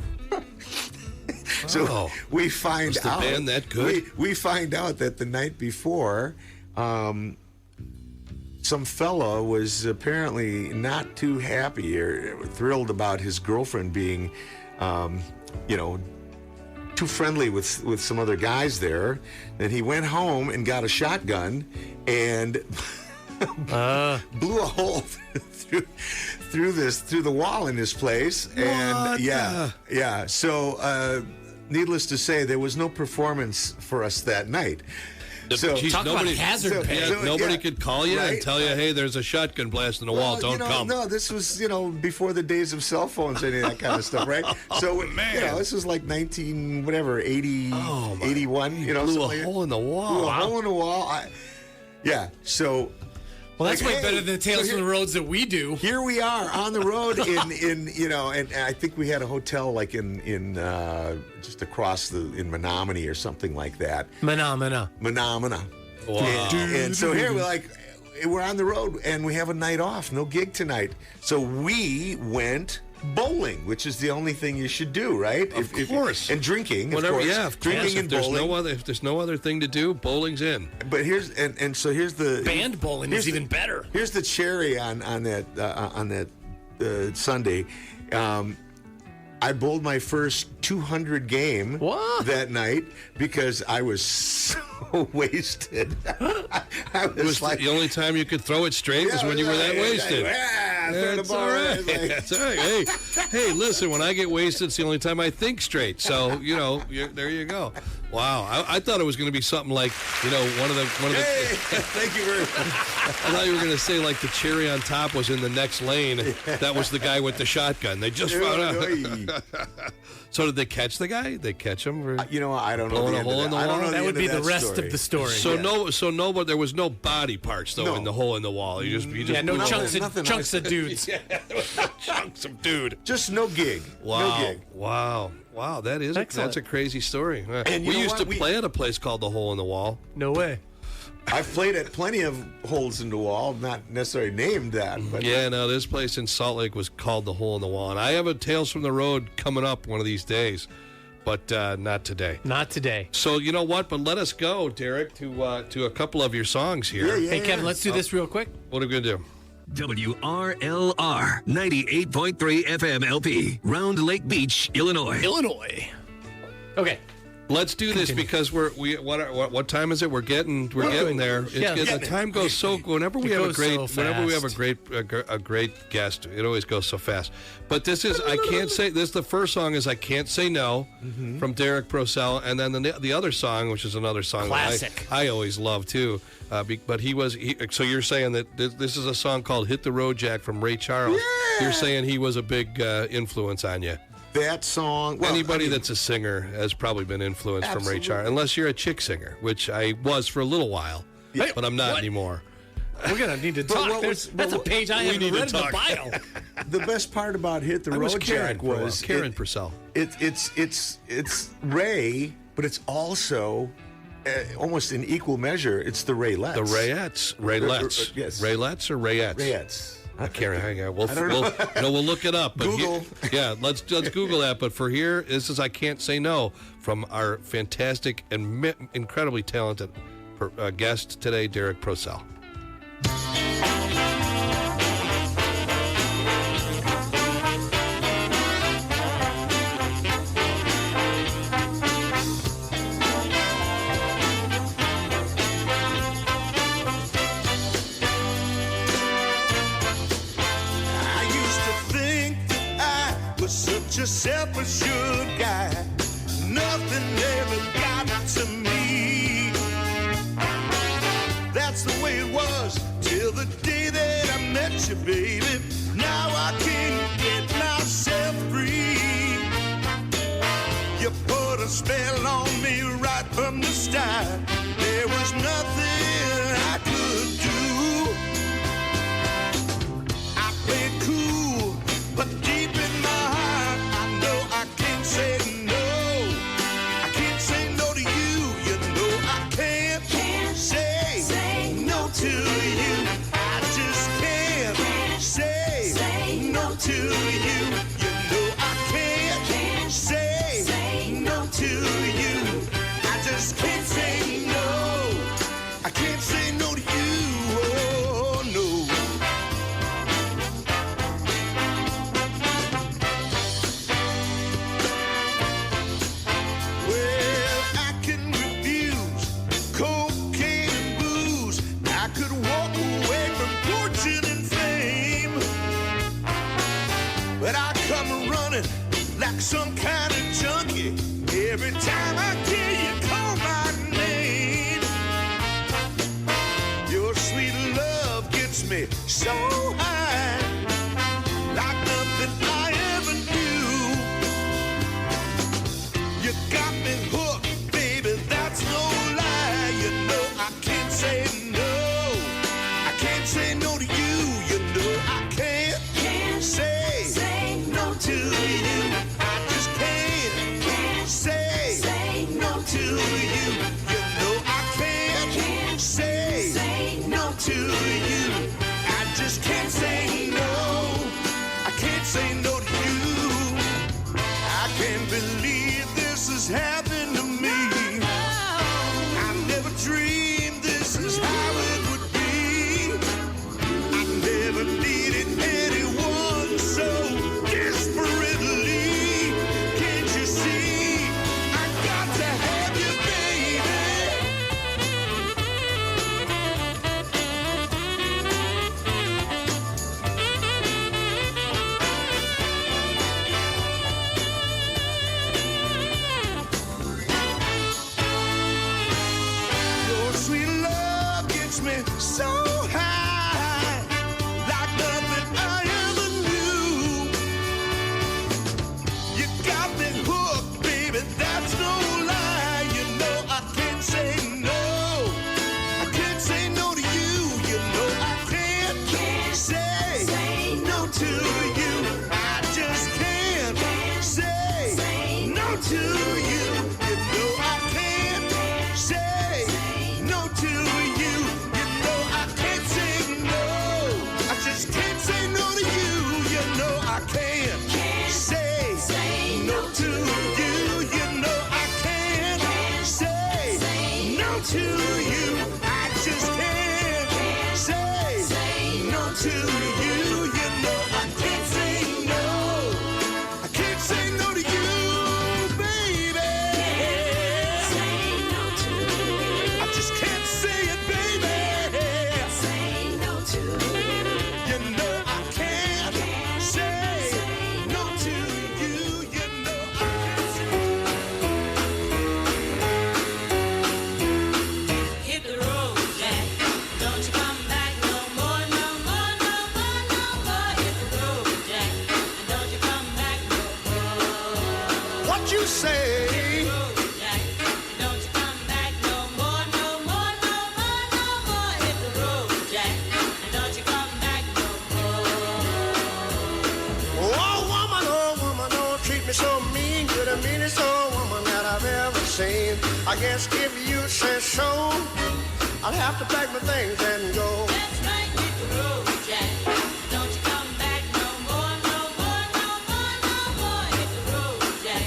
So we find
Was the
out
band that good?
We find out that the night before, some fella was apparently not too happy or thrilled about his girlfriend being, too friendly with some other guys there. And he went home and got a shotgun and blew a hole through the wall in this place. And yeah. So needless to say, there was no performance for us that night. So
Talk about hazard pay.
Nobody could call you and tell you, hey, there's a shotgun blast in the wall. Don't come.
No, this was, before the days of cell phones and any of that kind of stuff, right? So, this was like 80, 81,
Blew a hole in the wall.
Blew a hole in the wall. So...
Well, that's way better than Tales from the Roads that we do.
Here we are on the road and I think we had a hotel like in just across in Menominee or something like that.
Menomina.
Wow. And so here we're on the road and we have a night off, no gig tonight. So we went bowling, which is the only thing you should do, right?
Of course.
And drinking,
Whatever,
of course.
yeah, of
drinking
course.
and bowling.
If there's no other thing to do, bowling's in.
But here's the
band bowling is even better.
Here's the cherry on that Sunday. I bowled my first 200 game that night because I was so wasted. I was like,
the only time you could throw it straight was when you were that wasted.
That's all right.
That's all right. Hey, listen, when I get wasted, it's the only time I think straight. So, there you go. Wow. I thought it was going to be something like, one of the.
Thank you very much.
I thought you were going to say like the cherry on top was in the next lane. That was the guy with the shotgun. They just found out. So did they catch the guy? They catch him? For
I don't know.
Blowing a hole in the wall?
That would be the rest of the story.
But there was no body parts though in the hole in the wall. You just
no chunks of dudes.
Chunks of dude.
Just no gig.
Wow.
No gig.
Wow. That's a crazy story.
And
we used to play at a place called the Hole in the Wall.
No way.
I've played at plenty of holes in the wall, not necessarily named that. But
this place in Salt Lake was called the Hole in the Wall. And I have a Tales from the Road coming up one of these days, but not today.
Not today.
So you know what? But let us go, Derek, to a couple of your songs here.
Hey, Kevin, let's do this real quick.
What are we going to do?
WRLR 98.3 FM LP, Round Lake Beach, Illinois.
Okay.
Let's do this because what time is it? We're getting there. The time goes so whenever we have a great guest, it always goes so fast. But this is the first song is I Can't Say No from Derrick Procell, and then the other song, which is another song
classic
that I always love too. But so you're saying that this is a song called "Hit the Road Jack" from Ray Charles.
Yeah.
You're saying he was a big influence on you.
That song.
Anybody that's a singer has probably been influenced from Ray Charles, unless you're a chick singer, which I was for a little while, but I'm not anymore.
We're gonna need to talk. That's a page I haven't read in the bio.
The best part about "Hit the Road Jack" was
Karen Purcell.
It's Ray, but it's also almost in equal measure. It's the Rayettes.
The Rayettes.
Yes.
Rayettes or Rayettes?
Rayettes.
Karen, hang on. We'll look it up. But
Google.
Let's Google that. But for here, this is I Can't Say No from our fantastic and incredibly talented guest today, Derrick Procell.
Such a self-assured guy, nothing ever got to me. That's the way it was till the day that I met you, baby. Now I can get myself free. You put a spell on me right from the start. There was nothing I could do. I played cool, but deep in my heart, I know I can't say no. sweet love gets me so high, like nothing I ever knew. You got me hooked, baby, that's no lie. You know I can't say no. I can't say no to you. You know I can't say no to you. I just can't say no to you. You know I can't say no to you. I just can't say no. I can't say no to you. I can't believe this is happening to me. I never dreamed this is how it would be. I never needed anyone so desperately. Can't you see? I got to have you, your sweet love gets me so high, like nothing I ever knew. You got me hooked, baby, that's no lie. You know I can't say no. I can't say no to you. You know I can't say no to you. I just can't say no to you. You know I can't say no to you. You know I can't say no. I just can't say no to you. You know I can't say no to you. You know I can't say no to you. I just can't say no to you. You know I can't say no. I can't say no to you, baby. I just can't say it, baby. You know I can't say no to you. You know I can't say.
Hit the road, Jack. Don't you come back no more, no more, no more, no more. Hit the road, Jack. And don't you come back no more.
What you say?
Road, Jack. And don't you come back no more, no more, no more, no more. Hit the road, Jack. And don't you come back no more.
Oh woman, don't treat me so mean. You're the meanest old woman that I've ever seen. I guess if you say so, I'll have to pack my things and go.
That's right, hit the road, Jack. Don't you come back no more, no more, no more, no more. Hit the road, Jack.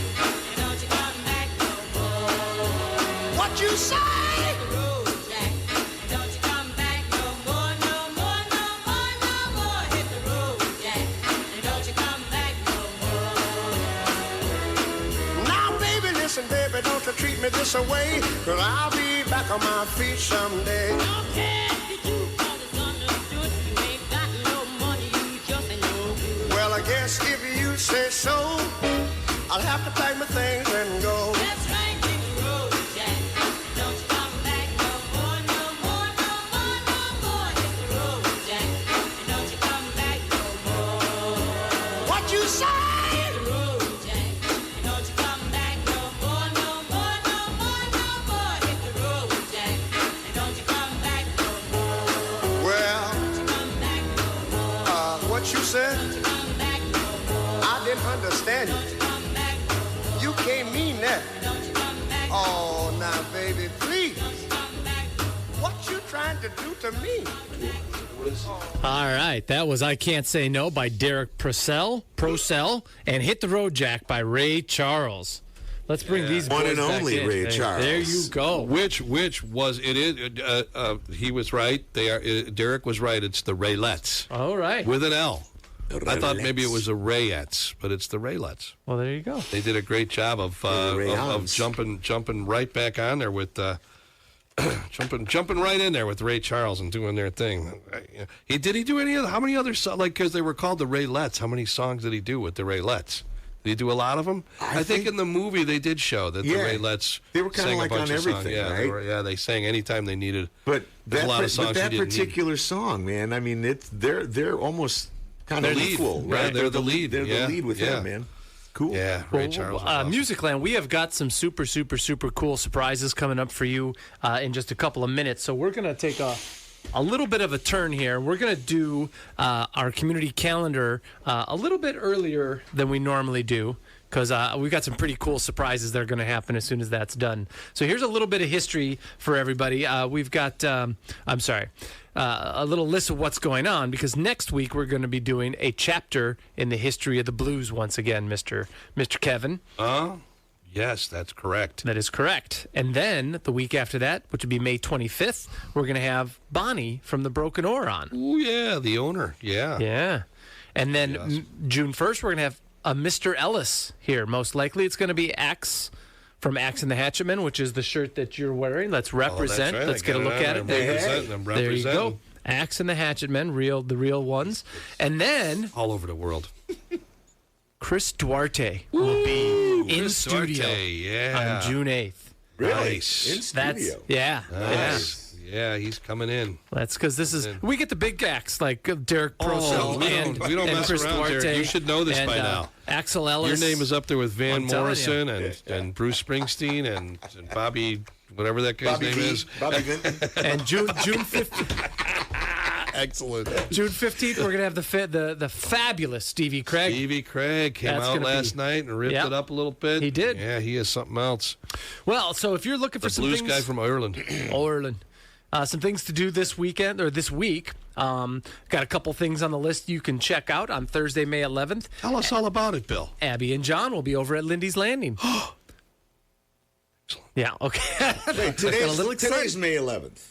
And don't you come back no more.
What you say?
Hit the road, Jack. And don't you come back no more, no more, no more, no more. Hit the road, Jack. And don't you come back no more.
Now, baby, listen, baby, don't you treat me this away, 'cause I'll be back on my feet someday.
Don't care if you do, 'cause it's understood. You ain't got no money, you just ain't no good.
Well, I guess if you say so, I'll have to pack my things and go.
That's right, hit the road, Jack. Don't you come back no more, no more, no more, no more. Hit the road, Jack. And don't you come back no more.
What you say?
Hit the road, Jack. And don't you come back no more, no more, no more, no more. Hit the road, Jack. And don't you come back no more.
Well,
Don't you come back no more.
what you said?
Don't you come back no more.
I didn't understand
Don't
you.
you come back no more.
You can't mean that.
Don't you come back no
Oh, now, baby, please.
Don't you come back no more.
What you trying to do to me?
All right, that was I Can't Say No by Derrick Procell, and Hit the Road Jack by Ray Charles. Let's bring these
One
boys
and
back
only
in.
Ray
Hey,
Charles.
There you go.
Which was it is? He was right. They are. Derrick was right. It's the Raylettes
All right.
with an L. I thought maybe it was the Rayettes, but it's the Raylettes.
Well, there you go.
They did a great job of jumping right back on there with jumping right in there with Ray Charles and doing their thing. Did he do any other? How many other songs? Like, because they were called the Raylettes. How many songs did he do with the Raylettes? They do a lot of them. I think in the movie they did show that the Raylettes
they were kind of
sang
like
a bunch
on
of songs.
everything,
Yeah,
right?
they sang anytime they needed.
But
There's a lot of songs
but that
you didn't
particular song, man. I mean, they're almost kind of equal,
right?
right?
They're the lead.
They're the lead with him, man. Cool.
Yeah, Ray Charles. Was awesome.
Musicland, we have got some super, super, super cool surprises coming up for you in just a couple of minutes. So we're going to take a little bit of a turn here. We're going to do our community calendar a little bit earlier than we normally do because we've got some pretty cool surprises that are going to happen as soon as that's done. So here's a little bit of history for everybody. We've got, a little list of what's going on because next week we're going to be doing a chapter in the history of the blues once again, Mr. Kevin.
Yes, that's correct.
That is correct. And then the week after that, which would be May 25th, we're going to have Bonnie from the Broken Oar on.
Oh, yeah, the owner. Yeah.
Yeah. And then June 1st, we're going to have a Mr. Ellis here. Most likely it's going to be Axe from Axe and the Hatchetmen, which is the shirt that you're wearing. Let's represent.
Right.
Let's get a look at it. There you go. Axe and the Hatchetmen, the real ones. And then
all over the world.
Chris Duarte will be in studio on June 8th.
Really?
Nice.
In studio.
Nice. Yeah, he's coming in.
That's because we get the big acts like Derrick Procell
we don't
and
mess
Chris
around,
Duarte.
Derek. You should know this by now.
Axel Ellis.
Your name is up there with Van
I'm telling
Morrison and Bruce Springsteen and Bobby, whatever that guy's name is.
Bobby Vinton.
And June 15th.
Excellent.
June 15th, we're gonna have the fabulous Stevie Craig.
Stevie Craig came out last night and ripped it up a little bit.
He did.
Yeah, he is something else.
Well, so if you're looking for some
blues
things,
guy from Ireland.
Some things to do this weekend or this week. Got a couple things on the list you can check out on Thursday, May 11th.
Tell us all about it, Bill.
Abby and John will be over at Lindy's Landing. Yeah, okay.
Wait, today's May 11th.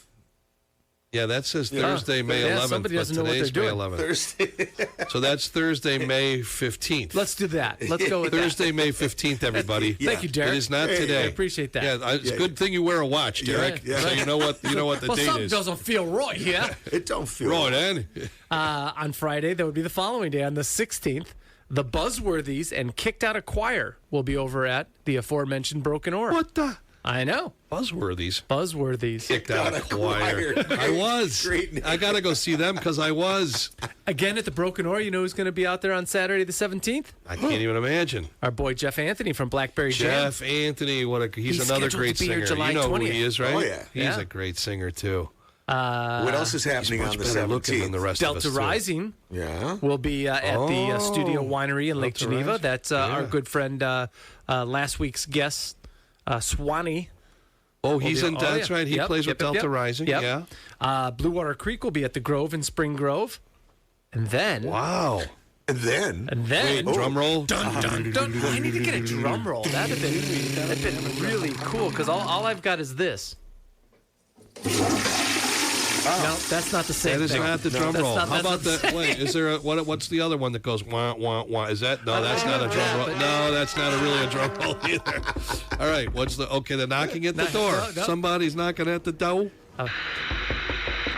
Yeah, that says Thursday, May 11th.
Somebody doesn't know what they're
May
doing.
11th.
Thursday.
So that's Thursday, May 15th.
Let's do that. Let's go with
Thursday, May 15th, everybody.
Thank you, Derek.
It is not today.
I appreciate that.
Yeah, it's a good thing you wear a watch, Derek.
Yeah.
So you know what the
well,
date
something
is.
doesn't feel right, yeah.
It don't feel
Right, then.
On Friday, that would be the following day, on the 16th, the Buzzworthies and Kicked Out a Choir will be over at the aforementioned Broken Oar.
What the?
I know.
Buzzworthies. Kicked out a choir. I was. I got to go see them because I was.
Again at the Broken Oar, you know who's going to be out there on Saturday the 17th?
I can't even imagine.
Our boy Jeff Anthony from Blackberry Jam.
Jeff Anthony, he's another
scheduled
great
to be here
singer.
July
You know
20th.
who he is, right?
Oh, yeah.
He's a great singer, too.
What else is happening
He's
on
much
the
better looking than the
17th?
rest of us,
Delta
too.
Rising will be at the Studio Winery in Lake
Delta
Geneva.
Rising.
That's our good friend, last week's guest, Swanee.
Oh, he's in. That's right. He plays with Delta Rising.
Yep.
Yeah.
Blue Water Creek will be at the Grove in Spring Grove, and then
Wow.
And then
Wait, drum roll.
Dun, dun, dun. I need to get a drum roll. That'd have been really cool because all I've got is this. No, that's not the same
That is
thing.
not the drum
That's
roll.
not-
How
that's
about
not
the wait? Is there what's the other one that goes wah wah wah? Is that no? That's not a drum roll. No, that's not really a drum roll either. All right, what's the They're knocking at the door.
No.
Somebody's knocking at the door.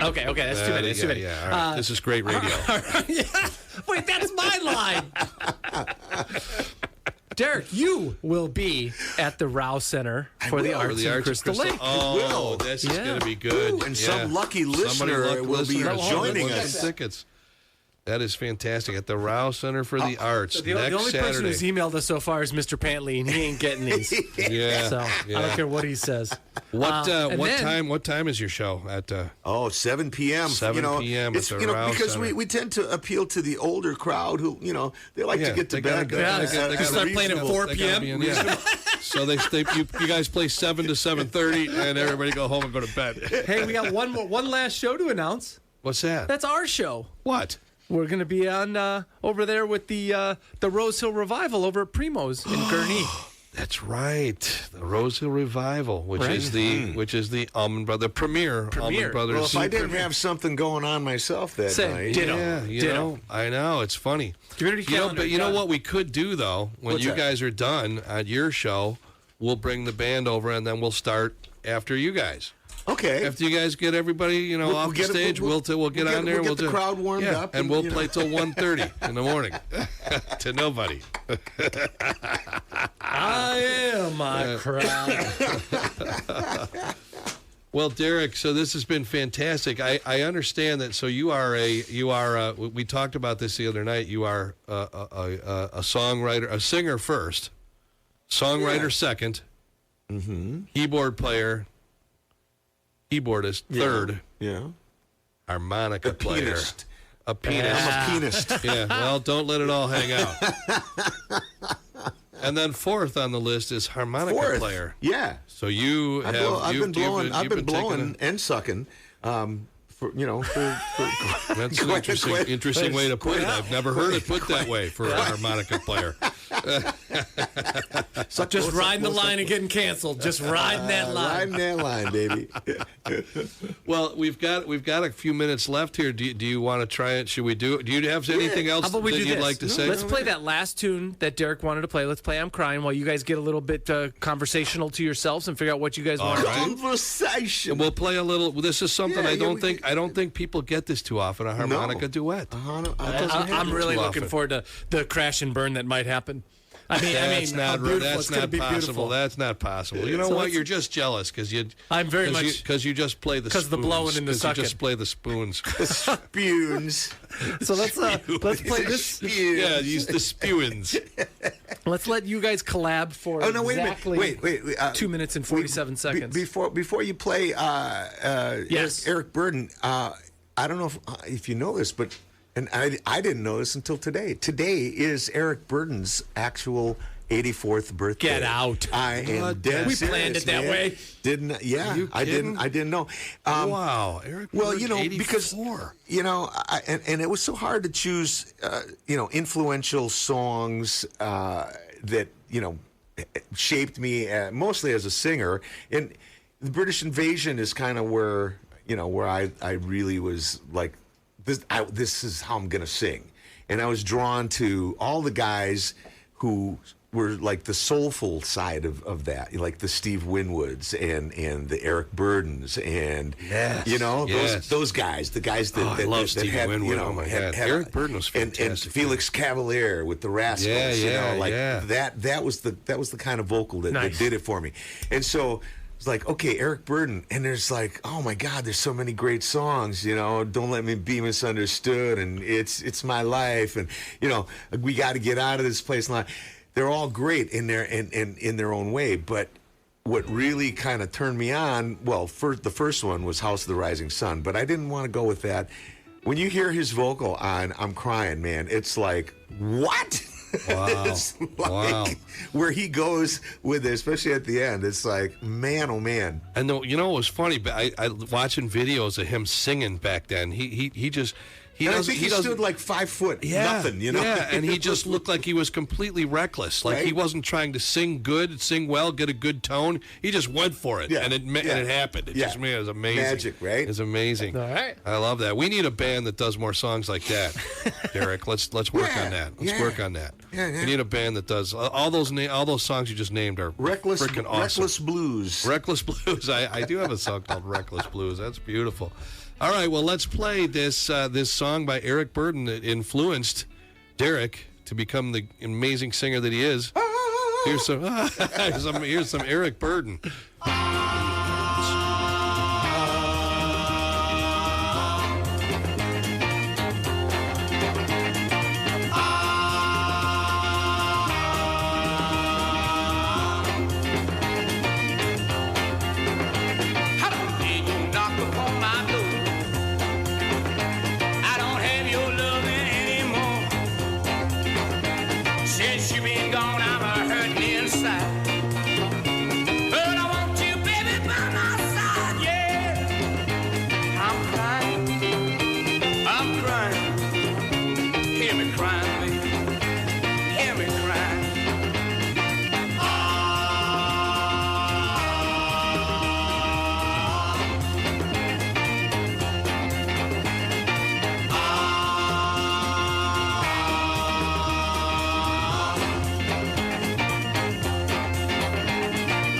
Okay, that's too many. That's too many.
Yeah, all right. This is great radio.
Yeah. Wait, that's my line. Derek, you will be at the Row Center for the Arts in Crystal Lake.
Oh, this is going to be good.
Ooh, and some lucky listener will be joining us.
Tickets. That is fantastic. At the Row Center for the Arts
The
next
only person
Saturday.
who's emailed us so far is Mr. Pantley, and he ain't getting these.
Yeah.
So I don't care what he says.
What time is your show at?
7 p.m.
7 p.m.
It's,
at the Row
because
Center.
we tend to appeal to the older crowd who they like to get to bed.
They gotta
start playing at 4
They gotta
p.m.
be in- So you guys play 7 to 7:30, and everybody go home and go to bed.
Hey, we got one last show to announce.
What's that?
That's our show.
What?
We're going to be on over there with the Rose Hill Revival over at Primo's in Gurnee.
That's right. The Rose Hill Revival, which
Right.
is the Allman Brothers premier Allman Brothers.
Well, if I didn't have something going on myself that night,
ditto.
Yeah,
Ditto.
know, I know it's funny.
Community calendar.
But you know what we could do though? When
What's
you
that?
guys are done at your show, we'll bring the band over and then we'll start after you guys.
Okay.
After you guys get everybody, off the stage, we'll get on there.
We'll get the crowd warmed up.
And we'll play till 1:30 in the morning to nobody.
I am my crowd.
Well, Derrick, so this has been fantastic. I understand that. So you are we talked about this the other night. You are a songwriter, a singer first, songwriter second, keyboard player, keyboardist third, harmonica player,
pianist.
a pianist.
I'm a pianist.
Yeah. Well, don't let it all hang out. And then fourth on the list is harmonica player.
Yeah.
So you have
I've been blowing and sucking.
That's an interesting way to put it. I've never heard it put that way for a harmonica player.
Just riding the line and getting canceled. Just riding that line.
Riding that line, baby.
Well, we've got a few minutes left here. Do you want to try it? Should we do it? Do you have anything else
How about we
that
do
you'd
this?
like to say?
Let's play that last tune that Derrick wanted to play. Let's play I'm Crying while you guys get a little bit conversational to yourselves and figure out what you guys want to do.
Conversation.
And we'll play a little. This is something I don't think people get this too often. A harmonica duet.
I'm really looking forward to the crash and burn that might happen.
That's not
possible.
possible. That's not possible. You know what? You're just jealous because
I'm very much
because you just play the spoons.
because the blowing and the sucking.
You just play the spoons.
Spoons.
So let's play this.
Yeah, use the spoons.
Let's let you guys collab for
wait a
exactly
minute. Wait.
2 minutes and 47 seconds.
Before you play,
Yes.
Eric Burden. I don't know if you know this, but. And I didn't know this until today. Today is Eric Burden's actual 84th birthday.
Get out.
I am dead
We
serious,
planned it that
man.
way.
Didn't? Yeah,
you
I
kidding?
didn't know.
Wow, Eric Burden,
Well,
84.
because and it was so hard to choose, influential songs that shaped me mostly as a singer. And the British Invasion is kind of where I really was like. This is how I'm going to sing. And I was drawn to all the guys who were like the soulful side of that, like the Steve Winwoods and the Eric Burdens and, those guys, the guys that
I love Steve
had,
Winwood. Oh my God. Eric Burden was fantastic.
And Felix Cavalier with the Rascals, that was the kind of vocal that did it for me. And so, it's like, okay, Eric Burden, and there's like, oh my God, there's so many great songs, Don't Let Me Be Misunderstood, and It's My Life, and we got to get out of this place. And they're all great in their own way, but what really kind of turned me on, the first one was House of the Rising Sun, but I didn't want to go with that. When you hear his vocal on I'm Crying, man, it's like, what?
Wow.
It's like where he goes with it, especially at the end. It's like, man, oh man.
And it was funny, but I watching videos of him singing back then. He
stood like 5 foot, nothing,
Yeah, and he just looked like he was completely reckless. Like he wasn't trying to sing good, sing well, get a good tone. He just went for it, and it happened. It was amazing.
Magic, right?
It's amazing.
All right.
I love that. We need a band that does more songs like that, Derrick. Let's work on that. Let's work on that.
Yeah.
We need a band that does all those songs you just named are freaking awesome.
Reckless Blues.
Reckless Blues. I do have a song called Reckless Blues. That's beautiful. All right, well, let's play this song by Eric Burden that influenced Derrick to become the amazing singer that he is. Here's some Eric Burden.
Since you've been gone, I'm a hurting inside. But I want you, baby, by my side, yeah. I'm crying. Hear me crying, baby. Hear me crying.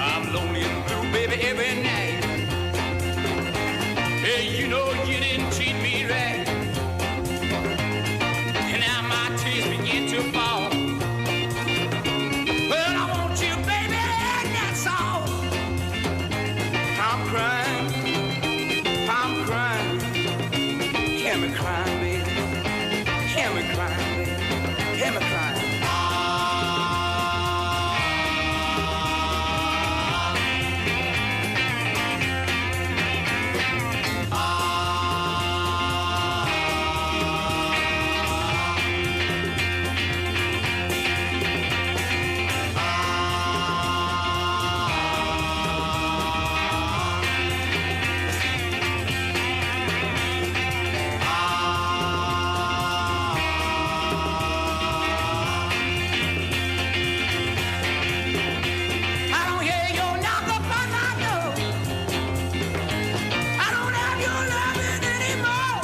I'm lonely and blue, baby, every night. crying, baby. Hear me crying, baby. Hear me crying. I don't hear your knock upon my door. I don't have your loving anymore.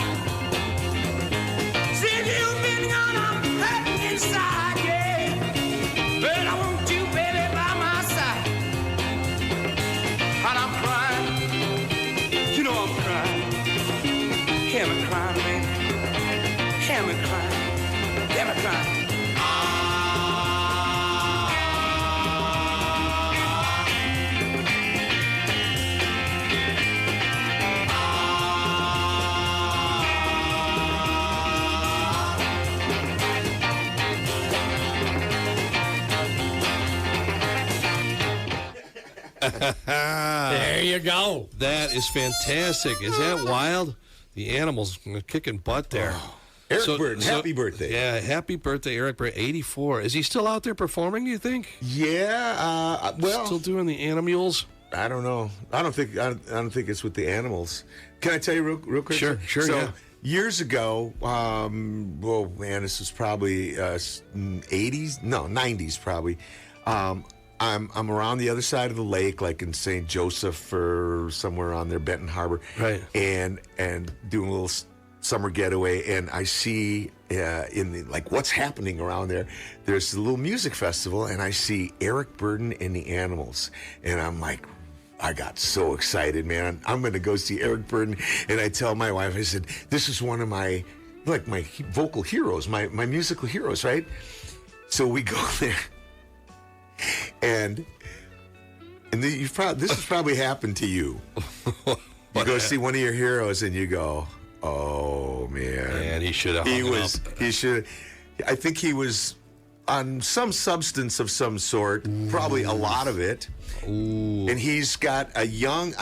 Since you've been gone, I'm hurting inside, yeah. But I want you, baby, by my side. And I'm crying. You know I'm crying. Hear me crying, baby. Hear me crying. Hear me crying.
There you go.
That is fantastic. Is that wild? The Animals kicking butt there.
Eric Burden, happy birthday.
Yeah, happy birthday, Eric Burden, 84. Is he still out there performing, do you think?
Yeah, well,
Still doing the Animals?
I don't know. I don't think it's with the Animals. Can I tell you real quick?
Sure,
So,
yeah.
years ago, oh man, this was probably 80s, no, 90s probably. I'm around the other side of the lake, like in St. Joseph or somewhere on there, Benton Harbor,
Right.
And doing a little summer getaway, and I see like what's happening around there. There's a little music festival, and I see Eric Burden and the Animals, and I'm like, I got so excited, man. I'm going to go see Eric Burden, and I tell my wife, I said, this is one of my vocal heroes, my musical heroes, right? So we go there, and this has probably happened to you. You go see one of your heroes, and you go, oh man,
Man, he should have hung up.
He should. I think he was on some substance of some sort, probably a lot of it.
Ooh.
And he's got a young,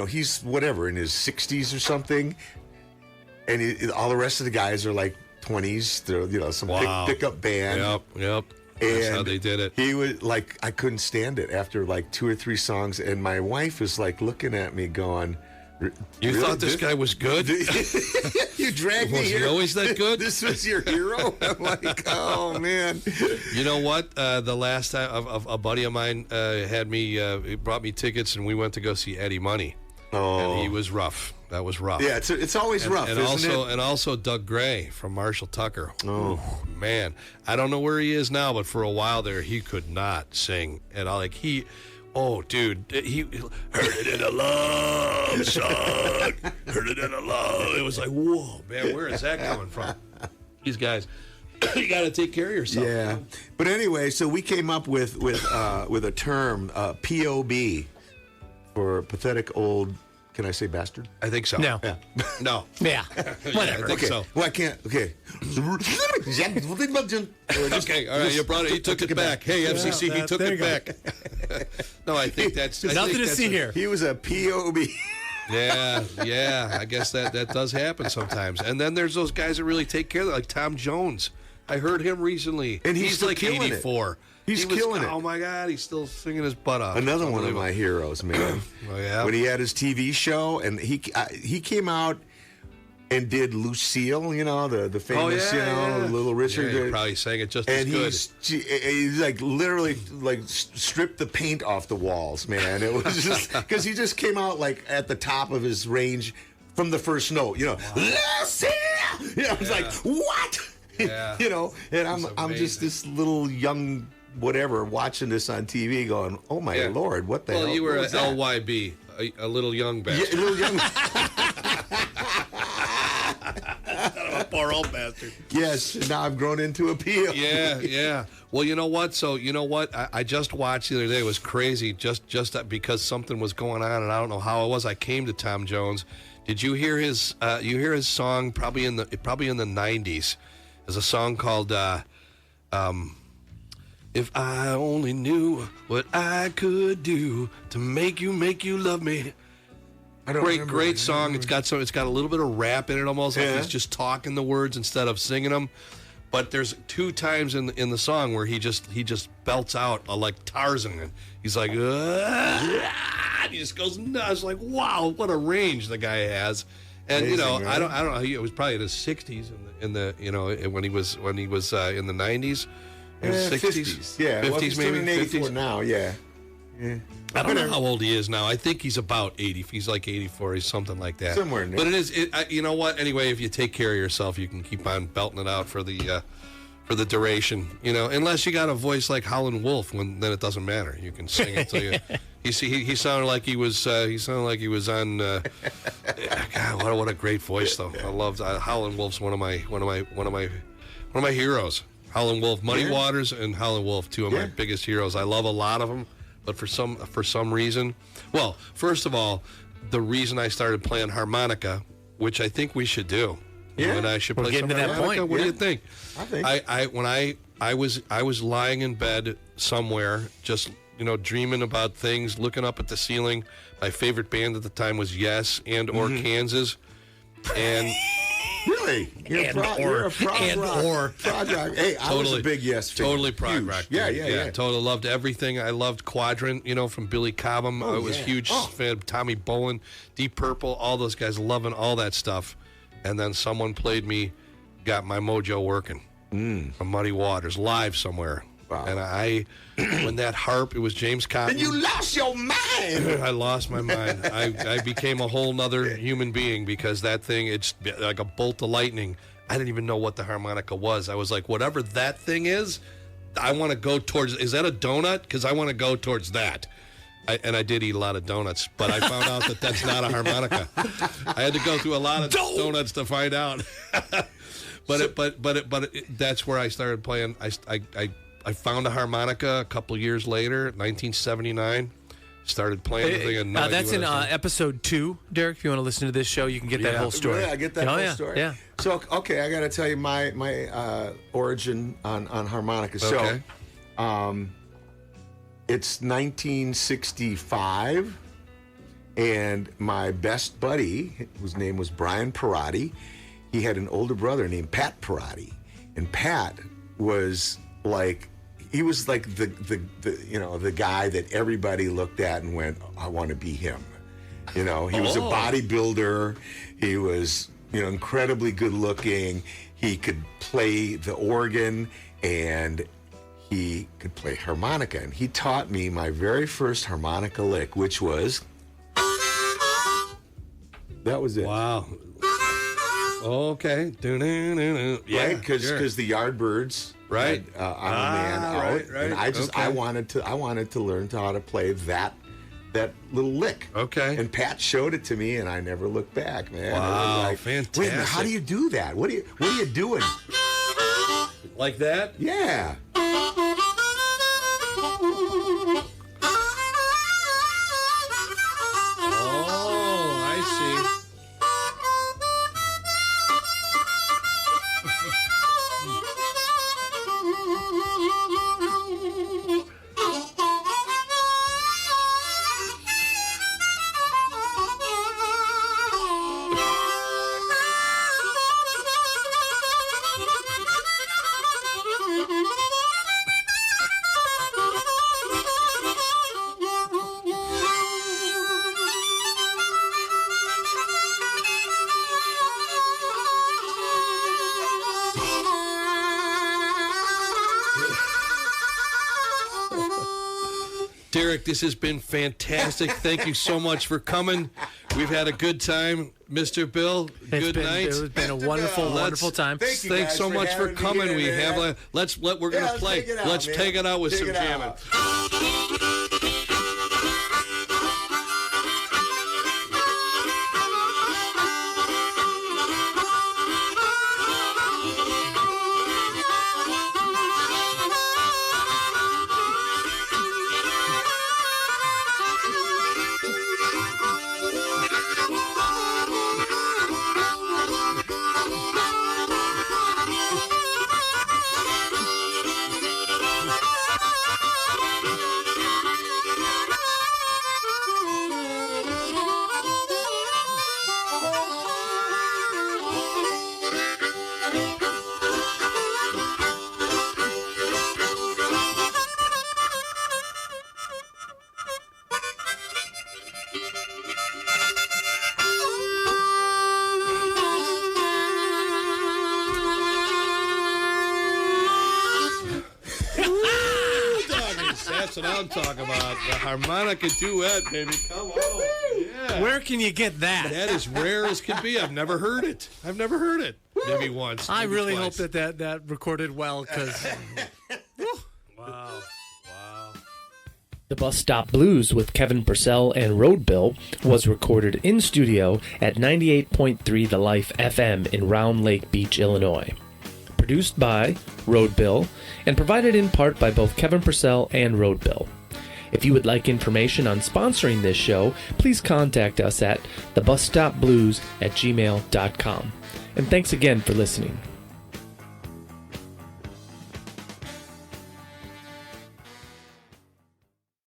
he's whatever, in his 60s or something. And all the rest of the guys are like 20s. They're, some
Wow.
pickup band.
Yep. That's
And
how they did it.
He was like, I couldn't stand it after like 2 or 3 songs. And my wife was like looking at me going,
You
"Really?
thought this guy was good?
You dragged me
Was he
here.
always that good?"
This was your hero? I'm like, oh, man.
You know what? The last time a buddy of mine he brought me tickets, and we went to go see Eddie Money.
Oh.
And he was rough. That was rough.
Yeah, it's always rough,
and
isn't it?
And also Doug Gray from Marshall Tucker.
Oh.
Ooh, man, I don't know where he is now, but for a while there, he could not sing at all. Like dude, he heard it in a love song. Heard it in a love. It was like, whoa, man, where is that coming from? These guys, you got to take care of yourself.
Yeah, but anyway, so we came up with a term, POB, for pathetic old. Can I say bastard?
I think so.
No.
Yeah.
No.
Yeah.
Whatever. I think
Okay.
so.
Well, I can't. Okay.
Okay, all right, you brought it. He took it back. Hey, FCC, he took
there
it
you go.
back. No, I think that's
Nothing to see here.
He was a POB.
Yeah. I guess that does happen sometimes. And then there's those guys that really take care of it, like Tom Jones. I heard him recently.
And he's still
like
killing it.
84.
He's killing it.
Oh my God, he's still singing his butt off.
Another one of
Unbelievable.
my heroes, man.
Oh, yeah?
When he had his TV show, and he came out and did Lucille, the famous, Little Richard.
Yeah, he probably sang it just
And
as good.
he's like literally like stripped the paint off the walls, man. It was just because he just came out like at the top of his range from the first note, Lucille. It's like what,
Yeah.
And I'm just this little young whatever watching this on TV, going, oh my
Yeah.
Lord, what the hell?
Well, you were
what
a
was that?
LYB, a little young
Yeah,
bastard.
a little young.
A poor old bastard.
Yes, now I've grown into a PO.
Yeah. Well, you know what? So, you know what? I just watched the other day. It was crazy just because something was going on, and I don't know how it was. I came to Tom Jones Did you hear his? You hear his song probably in the '90s. There's a song called "If I Only Knew What I Could Do to Make You Love Me." Great song. It's got a little bit of rap in it, almost like he's just talking the words instead of singing them. But there's 2 times in the song where he just belts out like Tarzan, and he's like, and he just goes nuts. Like, wow, what a range the guy has. And
amazing,
right? I don't know. It was probably in his 60s in the when he was in the 90s,
50s, yeah,
50s maybe
54
50s
now, yeah.
I don't know how old he is now. I think he's about 80. He's like 84. He's something like that.
Somewhere in there.
But it is. You know what? Anyway, if you take care of yourself, you can keep on belting it out for the duration. Unless you got a voice like Howlin' Wolf, then it doesn't matter. You can sing until you. He sounded like he was. He sounded like he was on. God, what a great voice though. I love Howlin' Wolf's one of my heroes. Howlin' Wolf, Muddy Waters, and Howlin' Wolf, 2 of my biggest heroes. I love a lot of them. But for some reason, well, first of all, the reason I started playing harmonica, which I think we should do, and I should play some harmonica. What do you think?
I think
when I was lying in bed somewhere, just dreaming about things, looking up at the ceiling. My favorite band at the time was Yes or Kansas, and.
Really? You're a prog rock. Hey, I was a big Yes fan.
Totally prog rock.
Yeah.
Totally loved everything. I loved Quadrant, from Billy Cobham. I was huge fan of Tommy Bolin, Deep Purple, all those guys, loving all that stuff. And then someone played me, got my mojo working from Muddy Waters, live somewhere. Wow. And when that harp, it was James Cotton.
And you lost your mind.
I lost my mind. I became a whole nother human being because that thing, it's like a bolt of lightning. I didn't even know what the harmonica was. I was like, whatever that thing is, I want to go towards. Is that a donut? Because I want to go towards that. I did eat a lot of donuts, but I found out that that's not a harmonica. I had to go through a lot of donuts to find out. But that's where I started playing. I found a harmonica a couple years later, 1979. Started playing the thing. And
that's in episode 2, Derek. If you want to listen to this show, you can get that whole story.
Really? I get that whole story.
Yeah.
So, okay, I got to tell you my origin on harmonica.
Okay.
So, it's 1965, and my best buddy, whose name was Brian Perotti, he had an older brother named Pat Perotti, and Pat was like. He was like the guy that everybody looked at and went, I want to be him. He was a bodybuilder. He was, incredibly good looking. He could play the organ and he could play harmonica. And he taught me my very first harmonica lick, which was, that was it.
Wow. Okay.
Yeah, because the Yardbirds.
Right,
I'm a man out,
right.
and I wanted to learn how to play that little lick.
Okay,
and Pat showed it to me, and I never looked back, man.
Wow,
like,
fantastic!
Wait a minute, how do you do that? What are you doing?
Like that?
Yeah.
Oh, I see. Derrick, this has been fantastic. Thank you so much for coming. We've had a good time. Mr. Bill, good night.
It's been a wonderful time.
Thanks so much for coming. We're gonna play. Let's take it out with some jamming. That's what I'm talking about. The harmonica duet, baby. Come on. Yeah.
Where can you get that?
That is rare as can be. I've never heard it. Maybe once.
I
maybe
really
twice.
hope that recorded well, because
Wow.
The Bus Stop Blues with Kevin Purcell and Road Bill was recorded in studio at 98.3 The Life FM in Round Lake Beach, Illinois. Produced by Road Bill and provided in part by both Kevin Purcell and Road Bill. If you would like information on sponsoring this show, please contact us at thebusstopblues@gmail.com. And thanks again for listening.